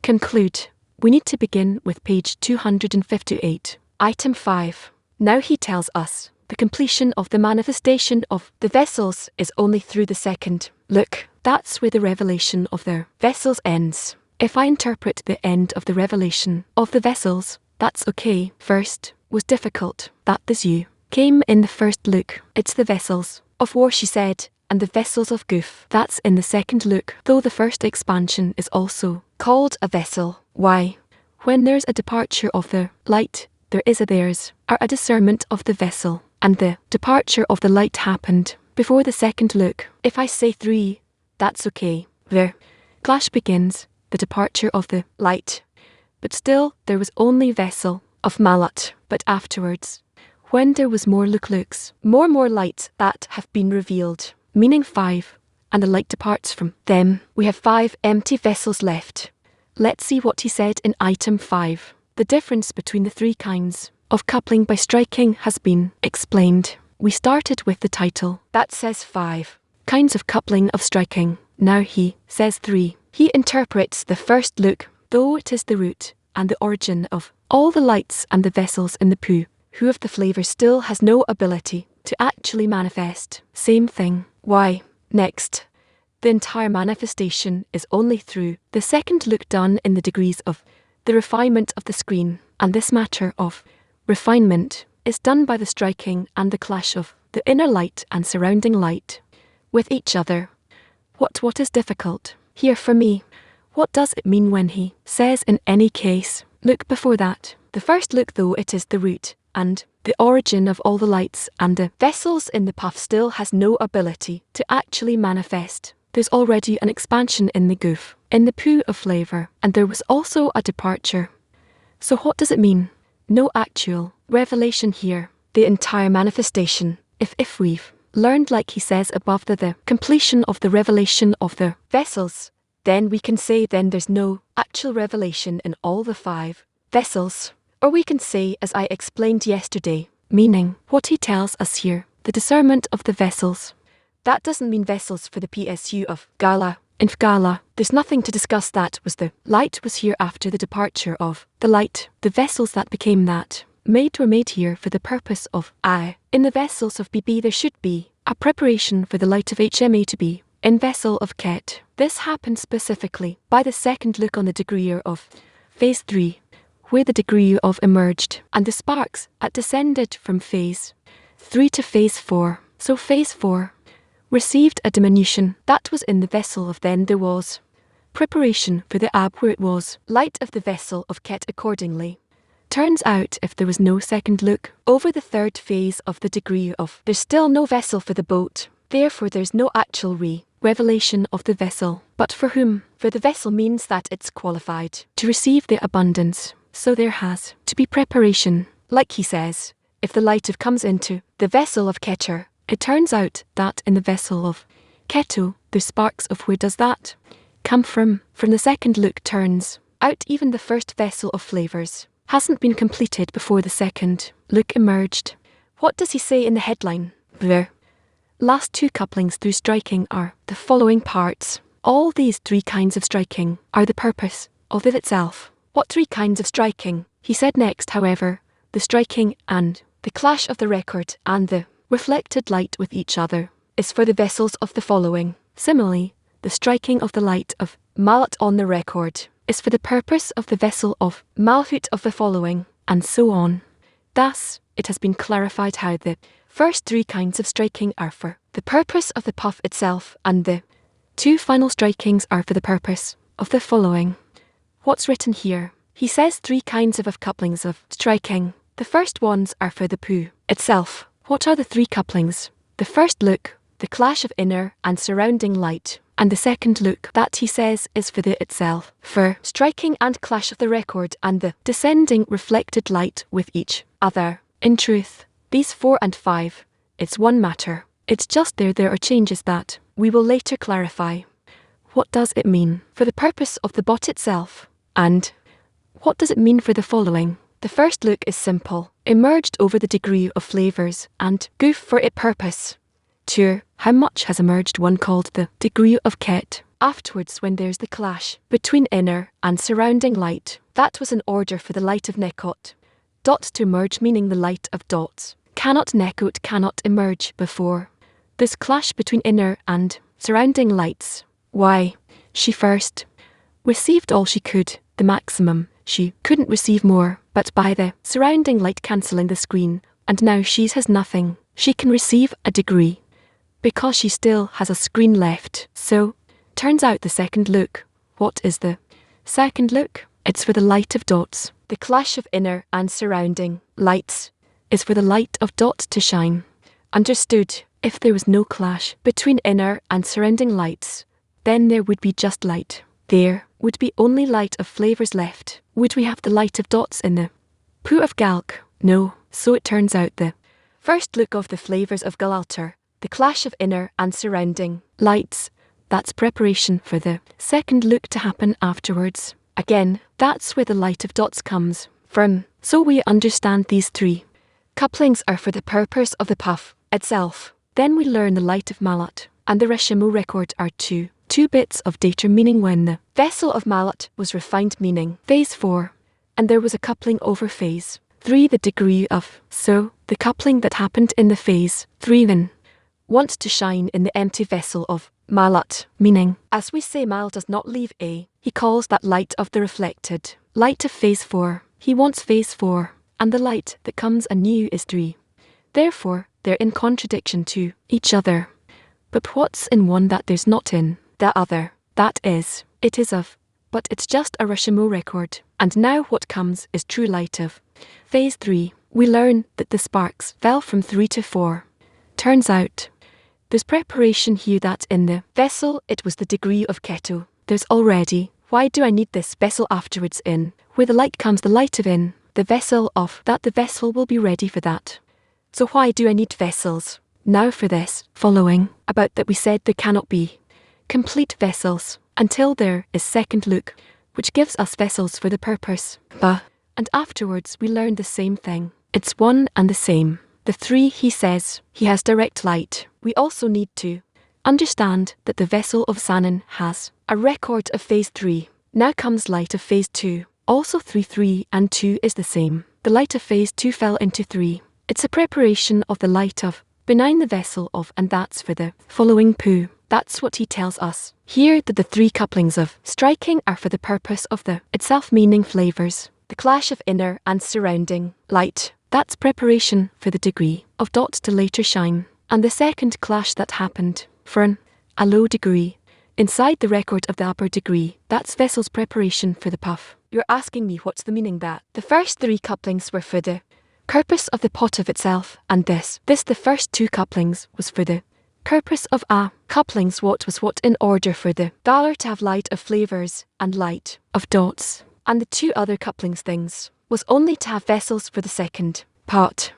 conclude. We need to begin with page 258, item 5. Now he tells us, the completion of the manifestation of the vessels is only through the second look. That's where the revelation of their vessels ends. If I interpret the end of the revelation of the vessels, that's okay. First was difficult. That is you. Came in the first look. It's the vessels of war, she said, and the vessels of goof. That's in the second look, though the first expansion is also called a vessel. Why? When there's a departure of the light, there is a theirs, or a discernment of the vessel, and the departure of the light happened before the second look. If I say 3, that's okay. The clash begins, the departure of the light. But still, there was only vessel of Malat. But afterwards, when there was more looks, more light that have been revealed, meaning 5, and the light departs from them, we have 5 empty vessels left. Let's see what he said in item 5. The difference between the 3 kinds of coupling by striking has been explained. We started with the title that says 5 kinds of coupling of striking. Now he says 3. He interprets the first look, though it is the root and the origin of all the lights and the vessels in the poo, who of the flavour still has no ability to actually manifest. Same thing. Why? Next, the entire manifestation is only through the second look done in the degrees of the refinement of the screen, and this matter of refinement is done by the striking and the clash of the inner light and surrounding light with each other. What is difficult here for me? What does it mean when he says in any case, look before that? The first look, though it is the root and the origin of all the lights and the vessels in the puff, still has no ability to actually manifest. There's already an expansion in the goof, in the poo of flavour, and there was also a departure. So what does it mean? No actual revelation here. The entire manifestation, if we've learned like he says above the completion of the revelation of the vessels, then we can say then there's no actual revelation in all the 5 vessels. Or we can say, as I explained yesterday, meaning what he tells us here, the discernment of the vessels. That doesn't mean vessels for the PSU of Gala. In Gala, there's nothing to discuss. That was the light was here after the departure of the light. The vessels that became that were made here for the purpose of I. In the vessels of BB there should be a preparation for the light of HMA to be in vessel of Ket. This happened specifically by the second look on the degree of phase 3, where the degree of emerged, and the sparks at descended from phase 3 to phase 4. So phase 4 received a diminution that was in the vessel of then there was preparation for the ab where it was light of the vessel of Ket accordingly. Turns out if there was no second look over the third phase of the degree of there's still no vessel for the boat. Therefore there's no actual revelation of the vessel. But for whom? For the vessel means that it's qualified to receive the abundance. So there has to be preparation. Like he says, if the light of comes into the vessel of Keter, it turns out that in the vessel of Keto, the sparks of where does that come from? From the second look turns out even the first vessel of flavors hasn't been completed before the second look emerged. What does he say in the headline? The last two couplings through striking are the following parts. All these three kinds of striking are the purpose of it itself. What three kinds of striking? He said next, however, the striking and the clash of the record and the reflected light with each other is for the vessels of the following. Similarly, the striking of the light of Malhut on the record is for the purpose of the vessel of Malhut of the following, and so on. Thus, it has been clarified how the first three kinds of striking are for the purpose of the puff itself, and the two final strikings are for the purpose of the following. What's written here? He says three kinds of couplings of striking. The first ones are for the poo itself. What are the three couplings? The first look, the clash of inner and surrounding light, and the second look that he says is for the itself, for striking and clash of the record and the descending reflected light with each other. In truth, these 4 and 5, it's one matter. It's just there are changes that we will later clarify. What does it mean for the purpose of the bot itself? And what does it mean for the following? The first look is simple, emerged over the degree of flavors, and goof for it purpose. Tur, how much has emerged one called the degree of Ket. Afterwards, when there's the clash between inner and surrounding light, that was in order for the light of Nekot. Dot to emerge, meaning the light of dots. Cannot Nekot cannot emerge before this clash between inner and surrounding lights. Why? She first received all she could, the maximum. She couldn't receive more, but by the surrounding light cancelling the screen, and now she has nothing. She can receive a degree, because she still has a screen left. So, turns out the second look. What is the second look? It's for the light of dots. The clash of inner and surrounding lights is for the light of dots to shine. Understood? If there was no clash between inner and surrounding lights, then there would be just light. There would be only light of flavors left. Would we have the light of dots in the poo of Galk? No. So it turns out the first look of the flavors of Galalter, the clash of inner and surrounding lights, that's preparation for the second look to happen afterwards. Again, that's where the light of dots comes from. So we understand these three couplings are for the purpose of the puff itself. Then we learn the light of Malhut and the Reshimo record are two bits of data, meaning when the vessel of Malhut was refined, meaning phase 4, and there was a coupling over phase 3, the degree of. So, the coupling that happened in the phase 3 then wants to shine in the empty vessel of Malhut, meaning, as we say, Mal does not leave A. He calls that light of the reflected light of phase 4. He wants phase 4, and the light that comes anew is 3. Therefore, they're in contradiction to each other. But what's in one that there's not in the other? That is, it is of, but it's just a Reshimo record. And now what comes is true light of phase 3. We learn that the sparks fell from 3 to 4. Turns out, there's preparation here that in the vessel it was the degree of Keto. There's already, why do I need this vessel afterwards in, where the light comes the light of in, the vessel of, that the vessel will be ready for that. So why do I need vessels? Now for this, following, about that we said there cannot be complete vessels, until there is second look, which gives us vessels for the purpose. And afterwards we learn the same thing. It's one and the same. The 3, he says, he has direct light. We also need to understand that the vessel of Sanan has a record of phase 3. Now comes light of phase 2. Also 3 and 2 is the same. The light of phase 2 fell into 3. It's a preparation of the light of benign the vessel of, and that's for the following poo. That's what he tells us here, that the 3 couplings of striking are for the purpose of the itself, meaning flavors. The clash of inner and surrounding light, that's preparation for the degree of dots to later shine. And the second clash that happened for a low degree inside the record of the upper degree, that's vessel's preparation for the puff. You're asking me what's the meaning that the first 3 couplings were for the purpose of the pot of itself, and this the first 2 couplings was for the purpose of a couplings what was what in order for the dollar to have light of flavors and light of dots, and the two other couplings things was only to have vessels for the second part.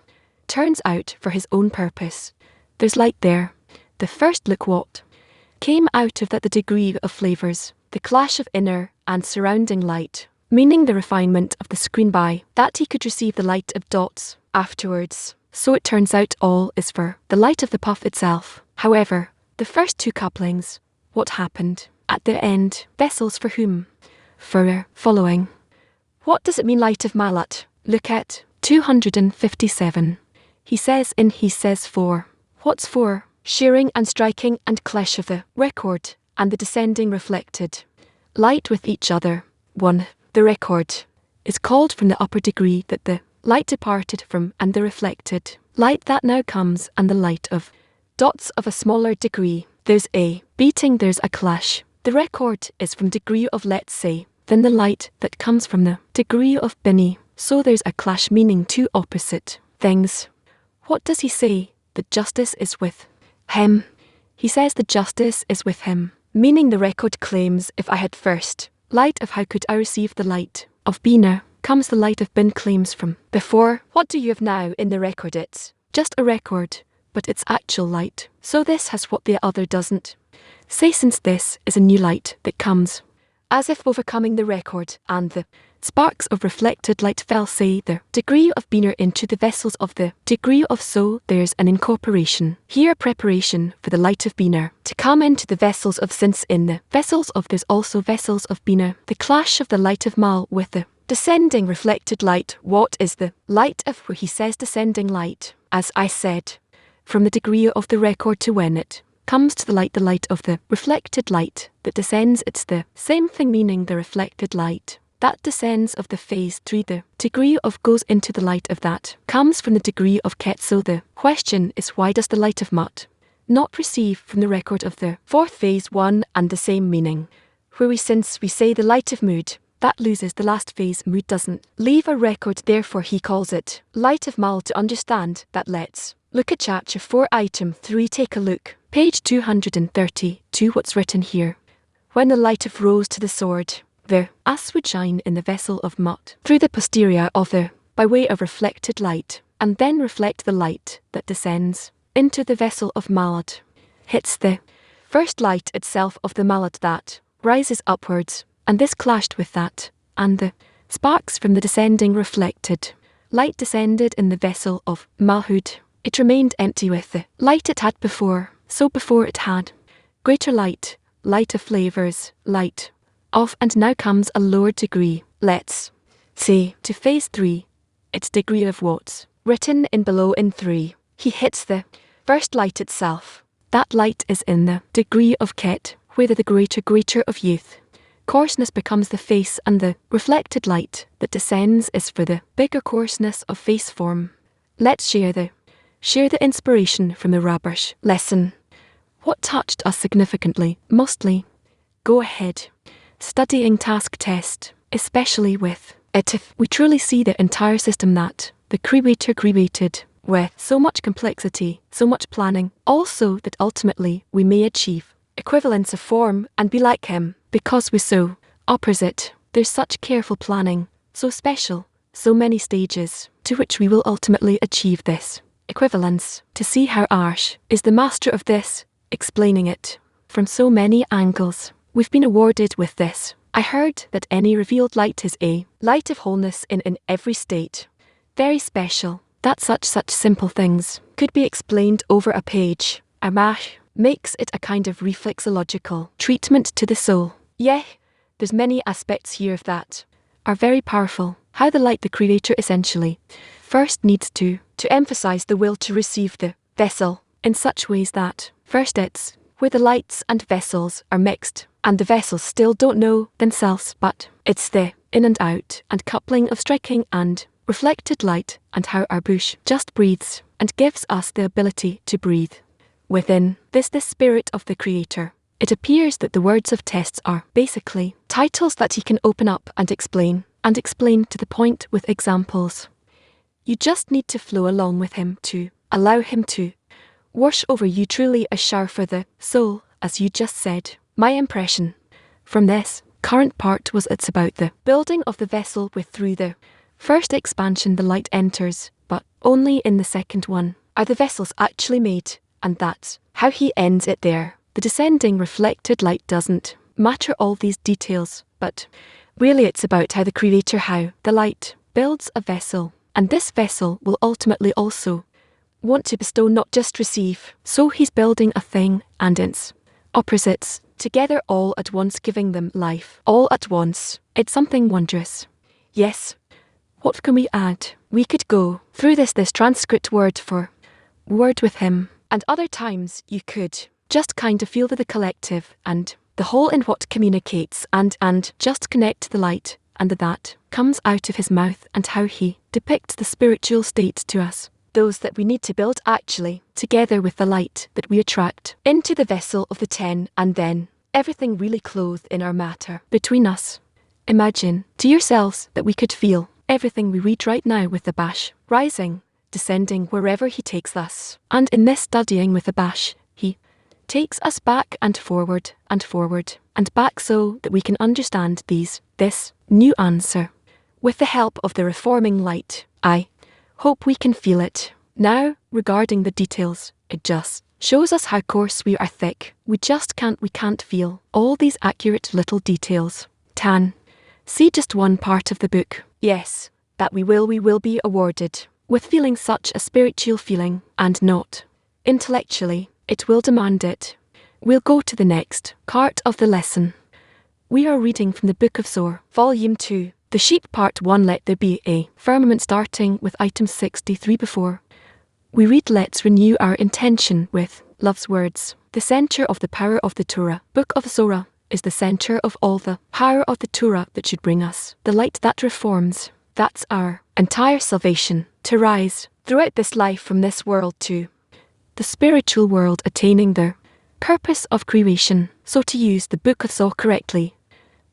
Turns out for his own purpose. There's light there. The first look what came out of that the degree of flavors, the clash of inner and surrounding light, meaning the refinement of the screen by that he could receive the light of dots afterwards. So it turns out all is for the light of the puff itself. However, the first two couplings, what happened at the end, vessels for whom? For following. What does it mean light of Malat? Look at 257. He says for. What's for? Shearing and striking and clash of the record and the descending reflected light with each other. 1. The record is called from the upper degree that the light departed from and the reflected light that now comes and the light of dots of a smaller degree. There's a beating, there's a clash. The record is from degree of let's say, then the light that comes from the degree of Binny. So there's a clash meaning two opposite things. What does he say? The justice is with him. He says the justice is with him, meaning the record claims if I had first light of how could I receive the light of Bina, comes the light of Bin claims from before. What do you have now in the record? It's just a record, but it's actual light. So this has what the other doesn't. Say since this is a new light that comes, as if overcoming the record and the sparks of reflected light fell say the degree of Bina into the vessels of the degree of so there's an incorporation. Here preparation for the light of Bina to come into the vessels of since in the vessels of there's also vessels of Bina. The clash of the light of Mal with the descending reflected light. What is the light of where he says descending light? As I said, from the degree of the record to when it comes to the light of the reflected light that descends, it's the same thing meaning the reflected light that descends of the phase 3, the degree of goes into the light of that comes from the degree of Ket. So the question is why does the light of Mut not receive from the record of the fourth phase 1 and the same meaning? Where since we say the light of Mood, that loses the last phase, Mood doesn't leave a record, therefore he calls it light of Mal. To understand that, let's look at chapter 4 item 3. Take a look, page 232. What's written here? When the light of rose to the sword, the as would shine in the vessel of Mut through the posterior of the by way of reflected light, and then reflect the light that descends into the vessel of Malad. Hits the first light itself of the Malad that rises upwards, and this clashed with that, and the sparks from the descending reflected light descended in the vessel of Malhud. It remained empty with the light it had before. So before it had greater light, light of flavors, light of, and now comes a lower degree. Let's say to phase 3, its degree of what's written in below in 3. He hits the first light itself. That light is in the degree of Ket, whether the greater of youth. Coarseness becomes the face, and the reflected light that descends is for the bigger coarseness of face form. Let's share the inspiration from the Rabash lesson. What touched us significantly, mostly? Go ahead. Studying task test, especially with it, if we truly see the entire system that the creator created with so much complexity, so much planning, also that ultimately we may achieve equivalence of form and be like him, because we're so opposite. There's such careful planning, so special, so many stages to which we will ultimately achieve this equivalence. To see how Arsh is the master of this, explaining it from so many angles. We've been awarded with this. I heard that any revealed light is a light of wholeness in every state. Very special. That such simple things could be explained over a page. Amash makes it a kind of reflexological treatment to the soul. Yeah, there's many aspects here of that are very powerful. How the light the creator essentially first needs to emphasize the will to receive the vessel in such ways that first it's where the lights and vessels are mixed, and the vessels still don't know themselves, but it's the in and out and coupling of striking and reflected light, and how our bush just breathes and gives us the ability to breathe. Within this the spirit of the creator. It appears that the words of tests are basically titles that he can open up and explain to the point with examples. You just need to flow along with him to allow him to wash over you truly a shower for the soul, as you just said. My impression from this current part was it's about the building of the vessel with through the first expansion the light enters, but only in the second one are the vessels actually made, and that's how he ends it there. The descending reflected light doesn't matter all these details, but really it's about how the Creator, how the light builds a vessel, and this vessel will ultimately also want to bestow, not just receive. So he's building a thing and its opposites together all at once, giving them life all at once. It's something wondrous. Yes. What can we add? We could go through this transcript word for word with him, and other times you could just kind of feel the collective and the whole in what communicates and just connect the light and that comes out of his mouth and how he depicts the spiritual state to us, those that we need to build actually, together with the light that we attract into the vessel of the 10, and then everything really clothed in our matter between us. Imagine to yourselves that we could feel everything we read right now with the bash, rising, descending wherever he takes us. And in this studying with the bash, he takes us back and forward and back so that we can understand this new answer. With the help of the reforming light, I hope we can feel it. Now, regarding the details, it just shows us how coarse we are thick. We can't feel all these accurate little details. See just one part of the book. Yes, that we will be awarded with feeling such a spiritual feeling, and not intellectually. It will demand it. We'll go to the next part of the lesson. We are reading from the Book of Zohar, Volume 2, the sheep part 1. Let there be a firmament, starting with item 63 before. We read, let's renew our intention with love's words. The center of the power of the Torah, Book of Zohar, is the center of all the power of the Torah that should bring us the light that reforms. That's our entire salvation, to rise throughout this life from this world to the spiritual world, attaining the purpose of creation. So to use the Book of Zohar correctly,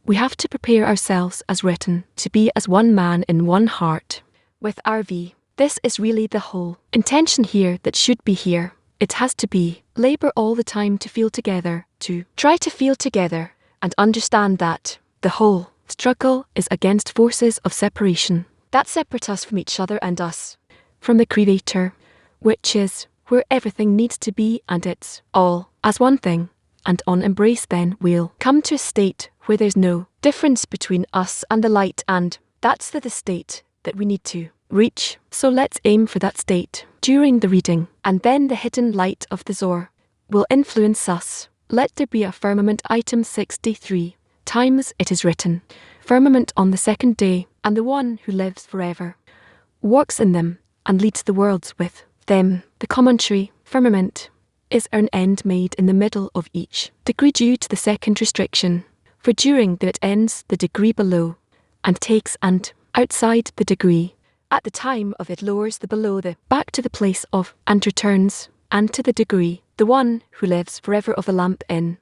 we have to prepare ourselves as written to be as one man in one heart with RV. This is really the whole intention here that should be here. It has to be labor all the time to feel together, to try to feel together and understand that the whole struggle is against forces of separation that separate us from each other and us from the Creator, which is where everything needs to be, and it's all as one thing. And on embrace, then we'll come to a state where there's no difference between us and the light, and that's the state that we need to reach. So let's aim for that state during the reading, and then the hidden light of the Zohar will influence us. Let there be a firmament, item 63 times it is written, firmament on the second day, and the one who lives forever walks in them and leads the worlds with them. The commentary, firmament is an end made in the middle of each degree due to the second restriction, for during that it ends the degree below and takes and outside the degree. At the time of it lowers the below the back to the place of and returns, and to the degree, the one who lives forever of the lamp in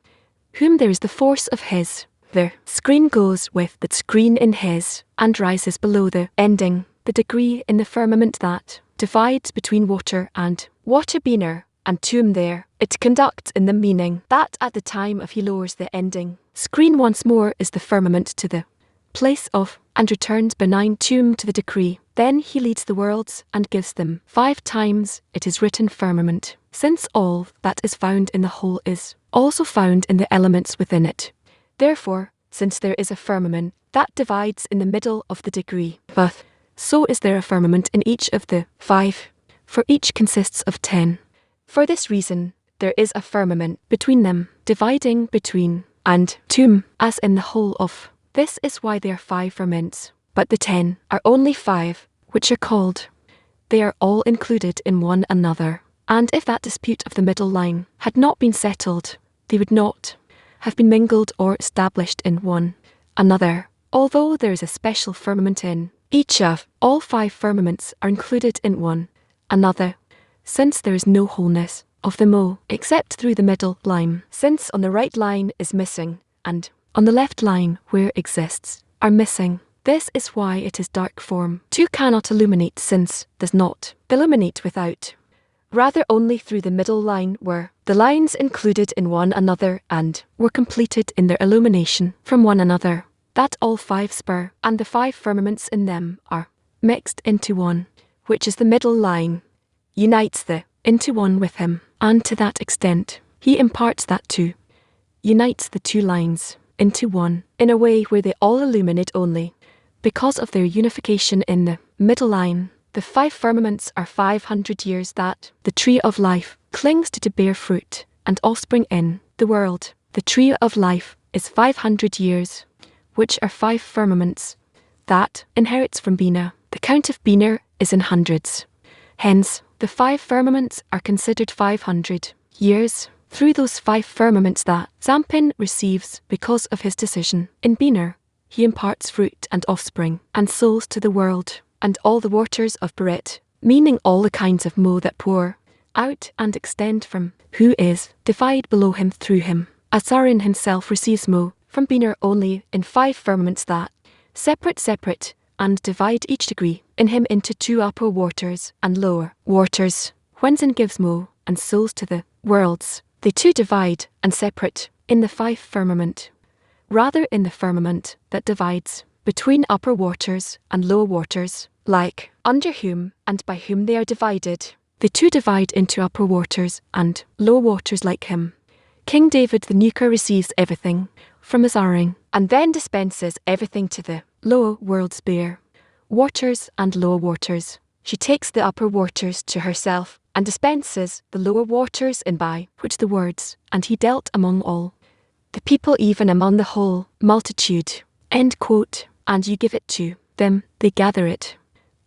whom there is the force of his. The screen goes with that screen in his, and rises below the ending, the degree in the firmament that divides between water and water beaner, and tomb there. It conducts in the meaning that at the time of he lowers the ending screen once more is the firmament to the place of, and returns benign tomb to the decree. Then he leads the worlds and gives them 5 times it is written firmament, since all that is found in the whole is also found in the elements within it. Therefore, since there is a firmament that divides in the middle of the degree, but so is there a firmament in each of the 5, for each consists of 10. For this reason, there is a firmament between them, dividing between and tomb, as in the whole of. This is why there are 5 firmaments, but the 10 are only 5, which are called. They are all included in one another, and if that dispute of the middle line had not been settled, they would not have been mingled or established in one another. Although there is a special firmament in each of, all 5 firmaments are included in one another, since there is no wholeness of them all except through the middle line, since on the right line is missing, and on the left line where exists are missing. This is why it is dark form. 2 cannot illuminate, since does not illuminate without rather only through the middle line were the lines included in one another and were completed in their illumination from one another, that all 5 spur and the 5 firmaments in them are mixed into one, which is the middle line, unites the into one with him, and to that extent, he imparts that too, unites the 2 lines into one in a way where they all illuminate only, because of their unification in the middle line. The 5 firmaments are 500 years that the tree of life clings to bear fruit and offspring in the world. The tree of life is 500 years, which are 5 firmaments, that inherits from Bina. The count of Bina is in hundreds. Hence, the 5 firmaments are considered 500 years. Through those 5 firmaments that Zampin receives because of his decision in Bina, he imparts fruit and offspring and souls to the world, and all the waters of Beret, meaning all the kinds of Mo that pour out and extend from who is divide below him through him. Asarin himself receives Mo from Bina only in 5 firmaments that separate and divide each degree in him into 2 upper waters and lower waters. Whenzin gives Mo and souls to the worlds, they too divide and separate in the 5 firmament, rather in the firmament that divides between upper waters and lower waters, like under whom and by whom they are divided. They too divide into upper waters and lower waters like him. King David the Nuker receives everything from Azaring, and then dispenses everything to the lower worlds bare waters and lower waters. She takes the upper waters to herself, and dispenses the lower waters in by which the words, and he dealt among all the people, even among the whole multitude. End quote. And you give it to them, they gather it.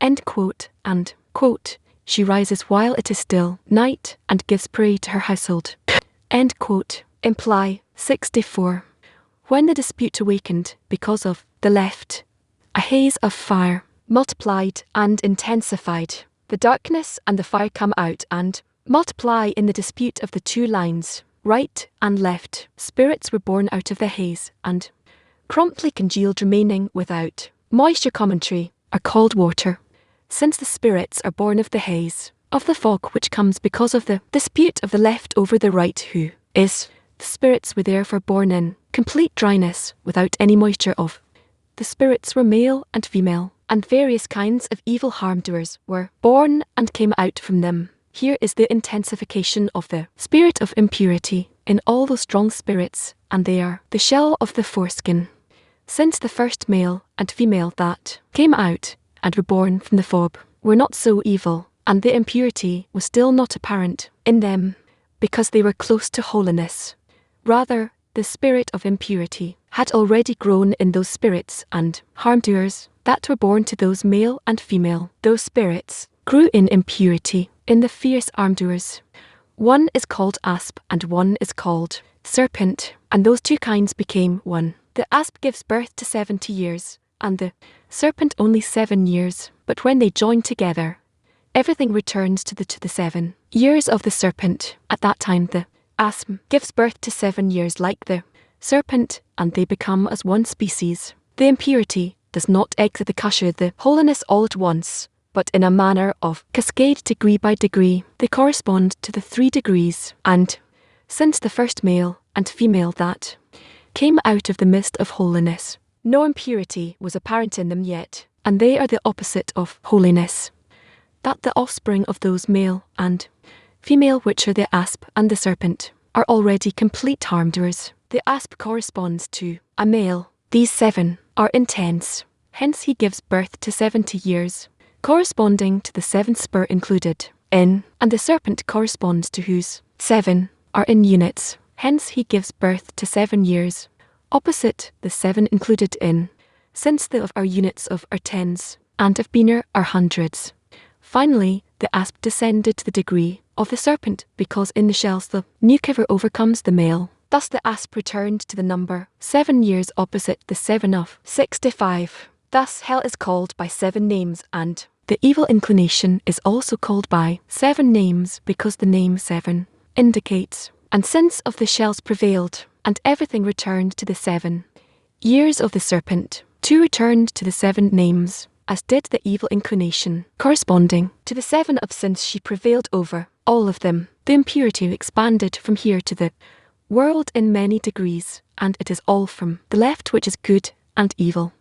End quote. And quote, she rises while it is still night, and gives prey to her household. End quote. Imply 64. When the dispute awakened because of the left, a haze of fire multiplied and intensified. The darkness and the fire come out and multiply in the dispute of the 2 lines, right and left. Spirits were born out of the haze and promptly congealed, remaining without moisture. Commentary are called water, since the spirits are born of the haze, of the fog which comes because of the dispute of the left over the right, who is. The spirits were therefore born in complete dryness, without any moisture of. The spirits were male and female, and various kinds of evil harm-doers were born and came out from them. Here is the intensification of the spirit of impurity in all those strong spirits, and they are the shell of the foreskin. Since the first male and female that came out and were born from the fob were not so evil, and the impurity was still not apparent in them, because they were close to holiness. Rather, the spirit of impurity had already grown in those spirits and harm-doers that were born to those male and female. Those spirits grew in impurity in the fierce harm-doers. One is called asp and one is called serpent, and those 2 kinds became one. The asp gives birth to 70 years, and the serpent only 7 years, but when they join together, everything returns to the 7 years of the serpent. At that time the asp gives birth to 7 years like the serpent, and they become as one species. The impurity does not exit the kasha, the holiness, all at once, but in a manner of cascade, degree by degree. They correspond to the 3 degrees, and since the first male and female that came out of the mist of holiness, no impurity was apparent in them yet, and they are the opposite of holiness, that the offspring of those male and female, which are the asp and the serpent, are already complete harm-doers. The asp corresponds to a male. These 7 are intense. Hence he gives birth to 70 years, corresponding to the 7 spur included in, and the serpent corresponds to whose 7 are in units. Hence he gives birth to 7 years, opposite the 7 included in, since the of our units of are tens, and of Biner are hundreds. Finally, the asp descended to the degree of the serpent, because in the shells the newcomer overcomes the male. Thus the asp returned to the number 7 years opposite the 7 of 65. Thus hell is called by 7 names, and the evil inclination is also called by 7 names, because the name 7 indicates. And since of the shells prevailed, and everything returned to the 7 years of the serpent, 2 returned to the 7 names, as did the evil inclination, corresponding to the 7 of since she prevailed over all of them. The impurity expanded from here to the world in many degrees, and it is all from the left which is good and evil.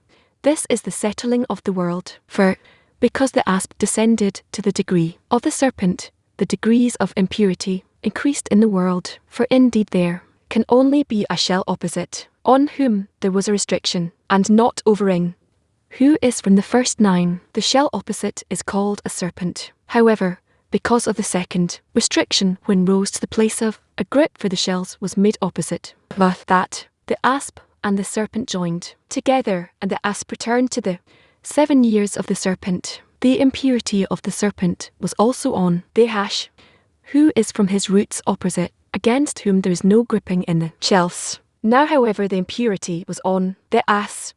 This is the settling of the world, for because the asp descended to the degree of the serpent, the degrees of impurity increased in the world, for indeed there can only be a shell opposite, on whom there was a restriction, and not overing, who is from the first 9. The shell opposite is called a serpent. However, because of the second restriction, when rose to the place of a grip for the shells was made opposite, but that the asp and the serpent joined together, and the asp returned to the 7 years of the serpent. The impurity of the serpent was also on the hash, who is from his roots opposite, against whom there is no gripping in the shells. Now, however, the impurity was on the ass.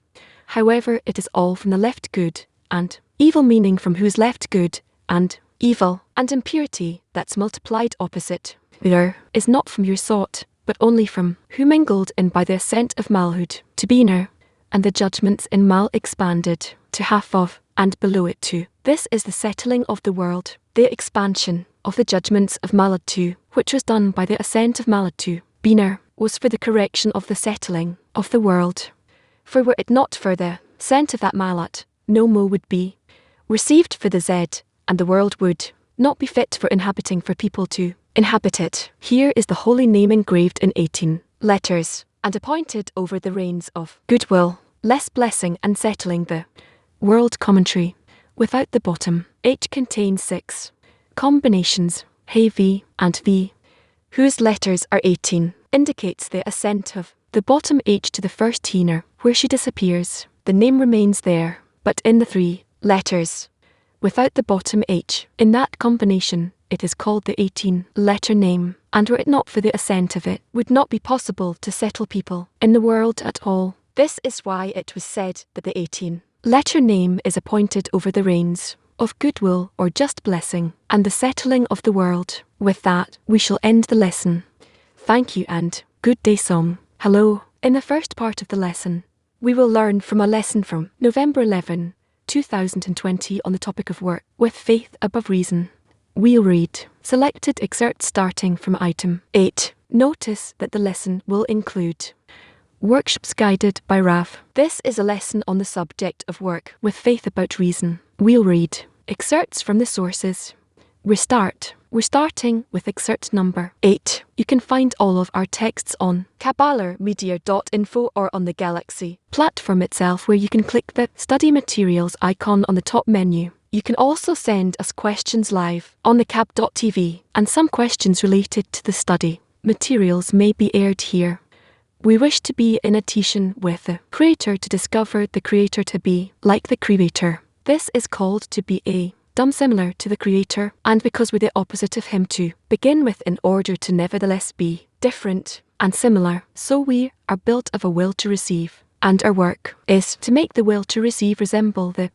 However, it is all from the left good and evil, meaning from whose left good and evil and impurity that's multiplied opposite. There is not from your sort, but only from who mingled in by the ascent of malhood to bener, and the judgments in mal expanded to half of and below it too. This is the settling of the world, the expansion of the judgments of malad too, which was done by the ascent of malad to bener, was for the correction of the settling of the world. For were it not for the scent of that malat, no mo would be received for the z, and the world would not be fit for inhabiting, for people to inhabit it. Here is the holy name engraved in 18 letters, and appointed over the reigns of goodwill, less blessing and settling the world. Commentary. Without the bottom, H contains 6 combinations, he v and v, whose letters are 18, indicates the ascent of the bottom H to the first tenor, where she disappears. The name remains there, but in the 3 letters. Without the bottom H, in that combination, it is called the 18-letter name, and were it not for the ascent of it, would not be possible to settle people in the world at all. This is why it was said that the 18-letter name is appointed over the reigns of goodwill or just blessing, and the settling of the world. With that, we shall end the lesson. Thank you and good day song. Hello. In the first part of the lesson, we will learn from a lesson from November 11, 2020 on the topic of work with faith above reason. We'll read selected excerpts starting from item 8. Notice that the lesson will include workshops guided by Rav. This is a lesson on the subject of work with faith about reason. We'll read excerpts from the sources. We're starting with excerpt number 8. You can find all of our texts on kabbalarmedia.info or on the Galaxy platform itself, where you can click the study materials icon on the top menu. You can also send us questions live on the cab.tv, and some questions related to the study materials may be aired here. We wish to be in a teaching with the Creator, to discover the Creator, to be like the Creator. This is called to be a dumb similar to the Creator, and because we're the opposite of Him, to begin with, in order to nevertheless be different and similar. So we are built of a will to receive, and our work is to make the will to receive resemble the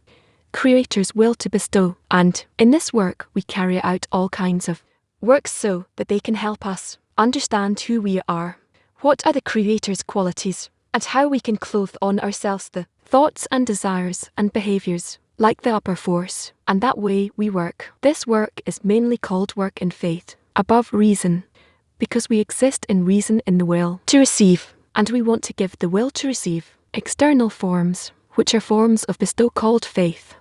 Creator's will to bestow, and in this work we carry out all kinds of works so that they can help us understand who we are, what are the Creator's qualities, and how we can clothe on ourselves the thoughts and desires and behaviours like the upper force, and that way we work. This work is mainly called work in faith above reason, because we exist in reason in the will to receive, and we want to give the will to receive external forms, which are forms of bestow called faith.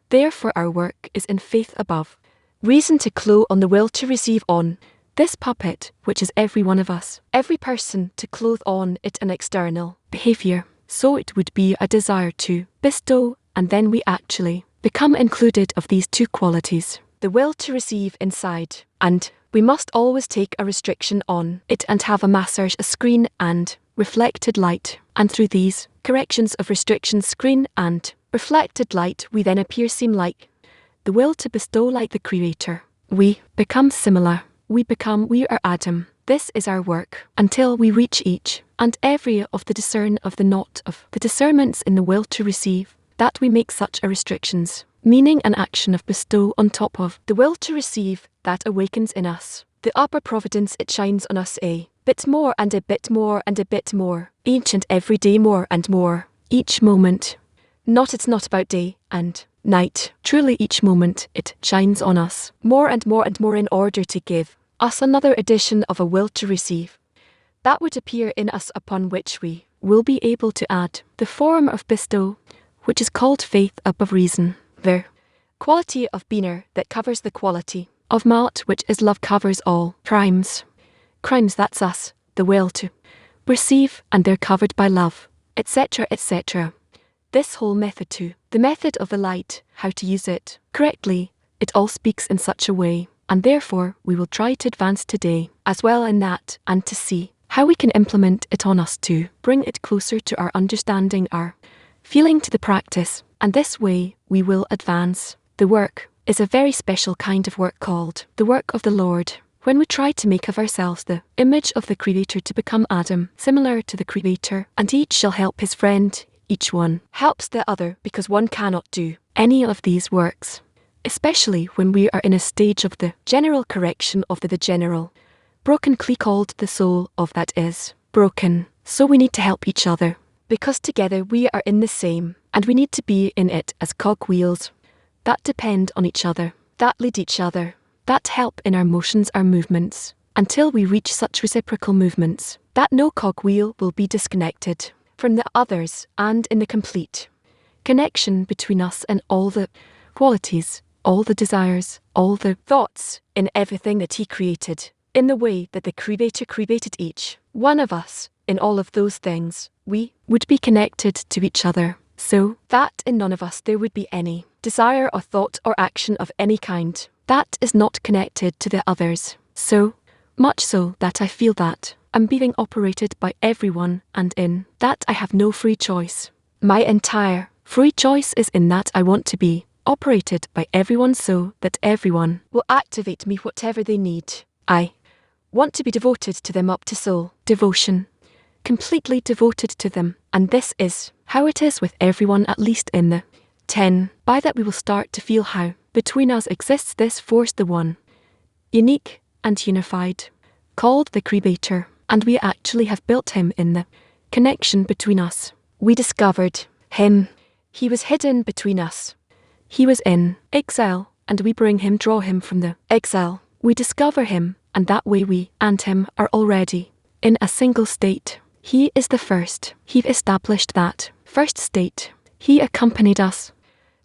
Therefore our work is in faith above reason, to clothe on the will to receive on this puppet, which is every one of us, every person, to clothe on it an external behaviour, so it would be a desire to bestow, and then we actually become included of these 2 qualities, the will to receive inside, and we must always take a restriction on it and have a massage, a screen and reflected light, and through these corrections of restriction, screen and reflected light, we then appear seem like the will to bestow like the Creator. We become similar. We are Adam. This is our work, until we reach each and every of the discern of the knot of the discernments in the will to receive, that we make such a restrictions, meaning an action of bestow on top of the will to receive, that awakens in us the upper providence. It shines on us a bit more and a bit more and a bit more, each and every day, more and more, each moment. It's not about day and night. Truly each moment it shines on us more and more and more in order to give us another edition of a will to receive. That would appear in us, upon which we will be able to add the form of bestow, which is called faith above reason. The quality of being that covers the quality of malt, which is love, covers all crimes. Crimes, that's us, the will to receive, and they're covered by love, etc., etc. This whole method too, the method of the light, how to use it correctly, it all speaks in such a way, and therefore we will try to advance today as well in that, and to see how we can implement it on us to bring it closer to our understanding, our feeling, to the practice, and this way we will advance. The work is a very special kind of work called the work of the Lord. When we try to make of ourselves the image of the Creator, to become Adam, similar to the Creator, and each shall help his friend, each one helps the other, because one cannot do any of these works, especially when we are in a stage of the general correction of the general broken clay, called the soul of that is broken. So we need to help each other, because together we are in the same, and we need to be in it as cogwheels that depend on each other, that lead each other, that help in our motions, our movements, until we reach such reciprocal movements that no cogwheel will be disconnected from the others, and in the complete connection between us and all the qualities, all the desires, all the thoughts in everything that He created, in the way that the Creator created each one of us. In all of those things, we would be connected to each other, so that in none of us there would be any desire or thought or action of any kind that is not connected to the others. So much so that I feel that I'm being operated by everyone, and in that I have no free choice. My entire free choice is in that I want to be operated by everyone, so that everyone will activate me whatever they need. I want to be devoted to them up to soul devotion, completely devoted to them, and this is how it is with everyone, at least in the 10. By that we will start to feel how between us exists this force, the one, unique and unified, called the Creator, and we actually have built Him in the connection between us. We discovered Him. He was hidden between us. He was in exile, and we bring Him, draw Him from the exile. We discover Him, and that way we and Him are already in a single state. He is the first. He established that first state. He accompanied us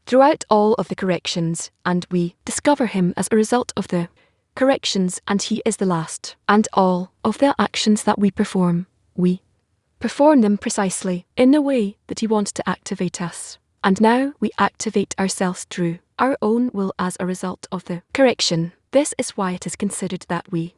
throughout all of the corrections, and we discover Him as a result of the corrections, and He is the last. And all of the actions that we perform them precisely in the way that He wants to activate us. And now we activate ourselves through our own will as a result of the correction. This is why it is considered that we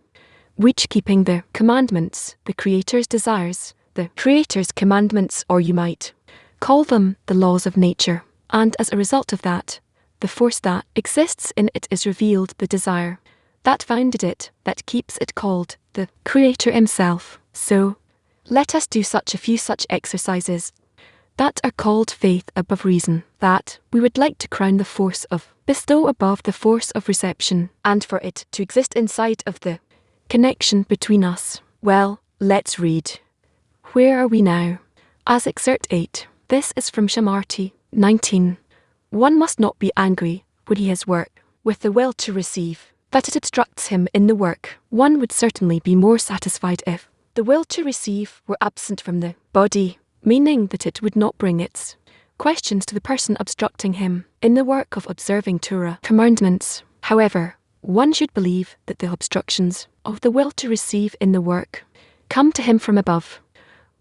reach keeping the commandments, the Creator's desires, the Creator's commandments, or you might call them the laws of nature. And as a result of that, the force that exists in it is revealed, the desire that founded it, that keeps it, called the Creator Himself. So let us do such a few such exercises that are called faith above reason, that we would like to crown the force of bestow above the force of reception, and for it to exist inside of the connection between us. Well, let's read. Where are we now? As excerpt 8. This is from Shamarti 19. One must not be angry when he has work with the will to receive, that it obstructs him in the work. One would certainly be more satisfied if the will to receive were absent from the body, meaning that it would not bring its questions to the person obstructing him in the work of observing Torah commandments. However, one should believe that the obstructions of the will to receive in the work come to him from above.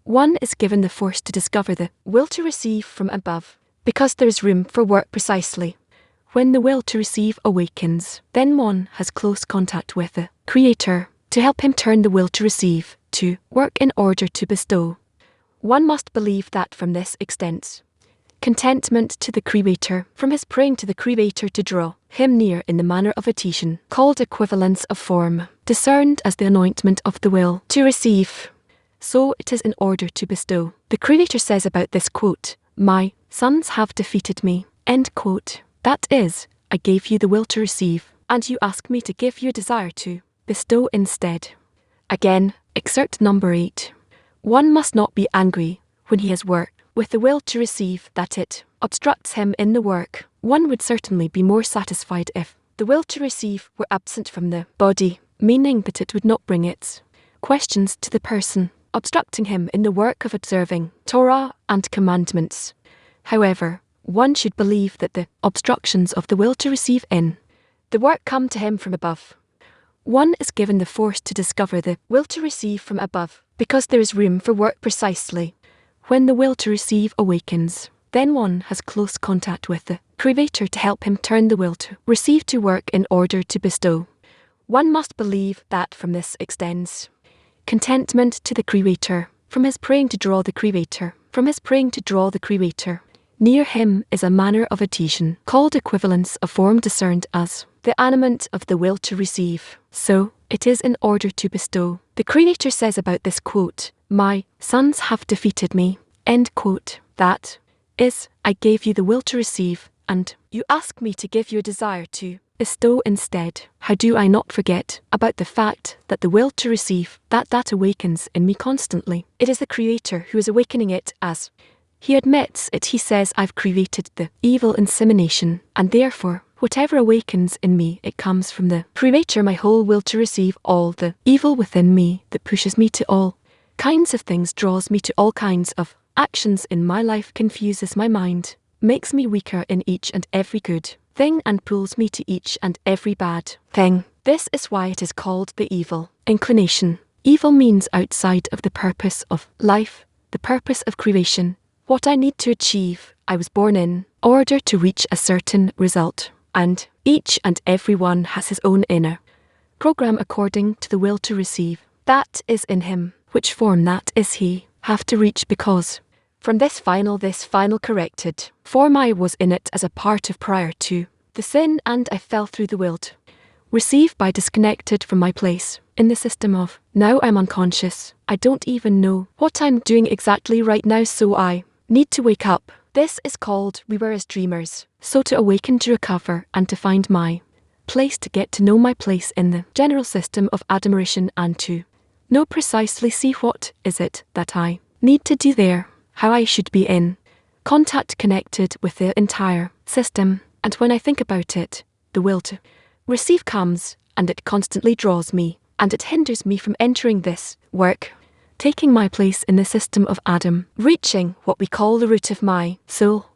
One is given the force to discover the will to receive from above, because there is room for work precisely. When the will to receive awakens, then one has close contact with the Creator to help him turn the will to receive to work in order to bestow. One must believe that from this extents contentment to the Creator, from his praying to the Creator to draw him near in the manner of a teaching, called equivalence of form, discerned as the anointment of the will to receive. So it is in order to bestow. The Creator says about this, quote, "My sons have defeated me," end quote. That is, I gave you the will to receive, and you ask me to give you a desire to bestow instead. Again, excerpt number 8. One must not be angry when he has work with the will to receive, that it obstructs him in the work. One would certainly be more satisfied if the will to receive were absent from the body, meaning that it would not bring its questions to the person, obstructing him in the work of observing Torah and commandments. However, one should believe that the obstructions of the will to receive in the work come to him from above. One is given the force to discover the will to receive from above, because there is room for work precisely. When the will to receive awakens, then one has close contact with the Creator to help him turn the will to receive to work in order to bestow. One must believe that from this extends contentment to the Creator, from his praying to draw the Creator, from his praying to draw the Creator. Near him is a manner of adhesion, called equivalence of form discerned as the animate of the will to receive. So, it is in order to bestow. The Creator says about this quote, "My sons have defeated me," end quote. That is, I gave you the will to receive, and you ask me to give you a desire to bestow instead. How do I not forget about the fact that the will to receive, that awakens in me constantly? It is the Creator who is awakening it as He admits it. He says, I've created the evil insemination, and therefore, whatever awakens in me, it comes from the Creator. My whole will to receive all the evil within me that pushes me to all kinds of things, draws me to all kinds of actions in my life, confuses my mind, makes me weaker in each and every good thing, and pulls me to each and every bad thing. This is why it is called the evil inclination. Evil means outside of the purpose of life, the purpose of creation. What I need to achieve, I was born in order to reach a certain result, and each and every one has his own inner program according to the will to receive. That is in him, which form that is he, have to reach, because from this final corrected form I was in it as a part of prior to the sin, and I fell through the will to receive by disconnected from my place in the system of now I'm unconscious. I don't even know what I'm doing exactly right now, so I need to wake up. This is called we were as dreamers. So to awaken, to recover, and to find my place, to get to know my place in the general system of admiration, and to know precisely, see what is it that I need to do there, how I should be in contact, connected with the entire system. And when I think about it, the will to receive comes, and it constantly draws me, and it hinders me from entering this work, taking my place in the system of Adam, reaching what we call the root of my soul.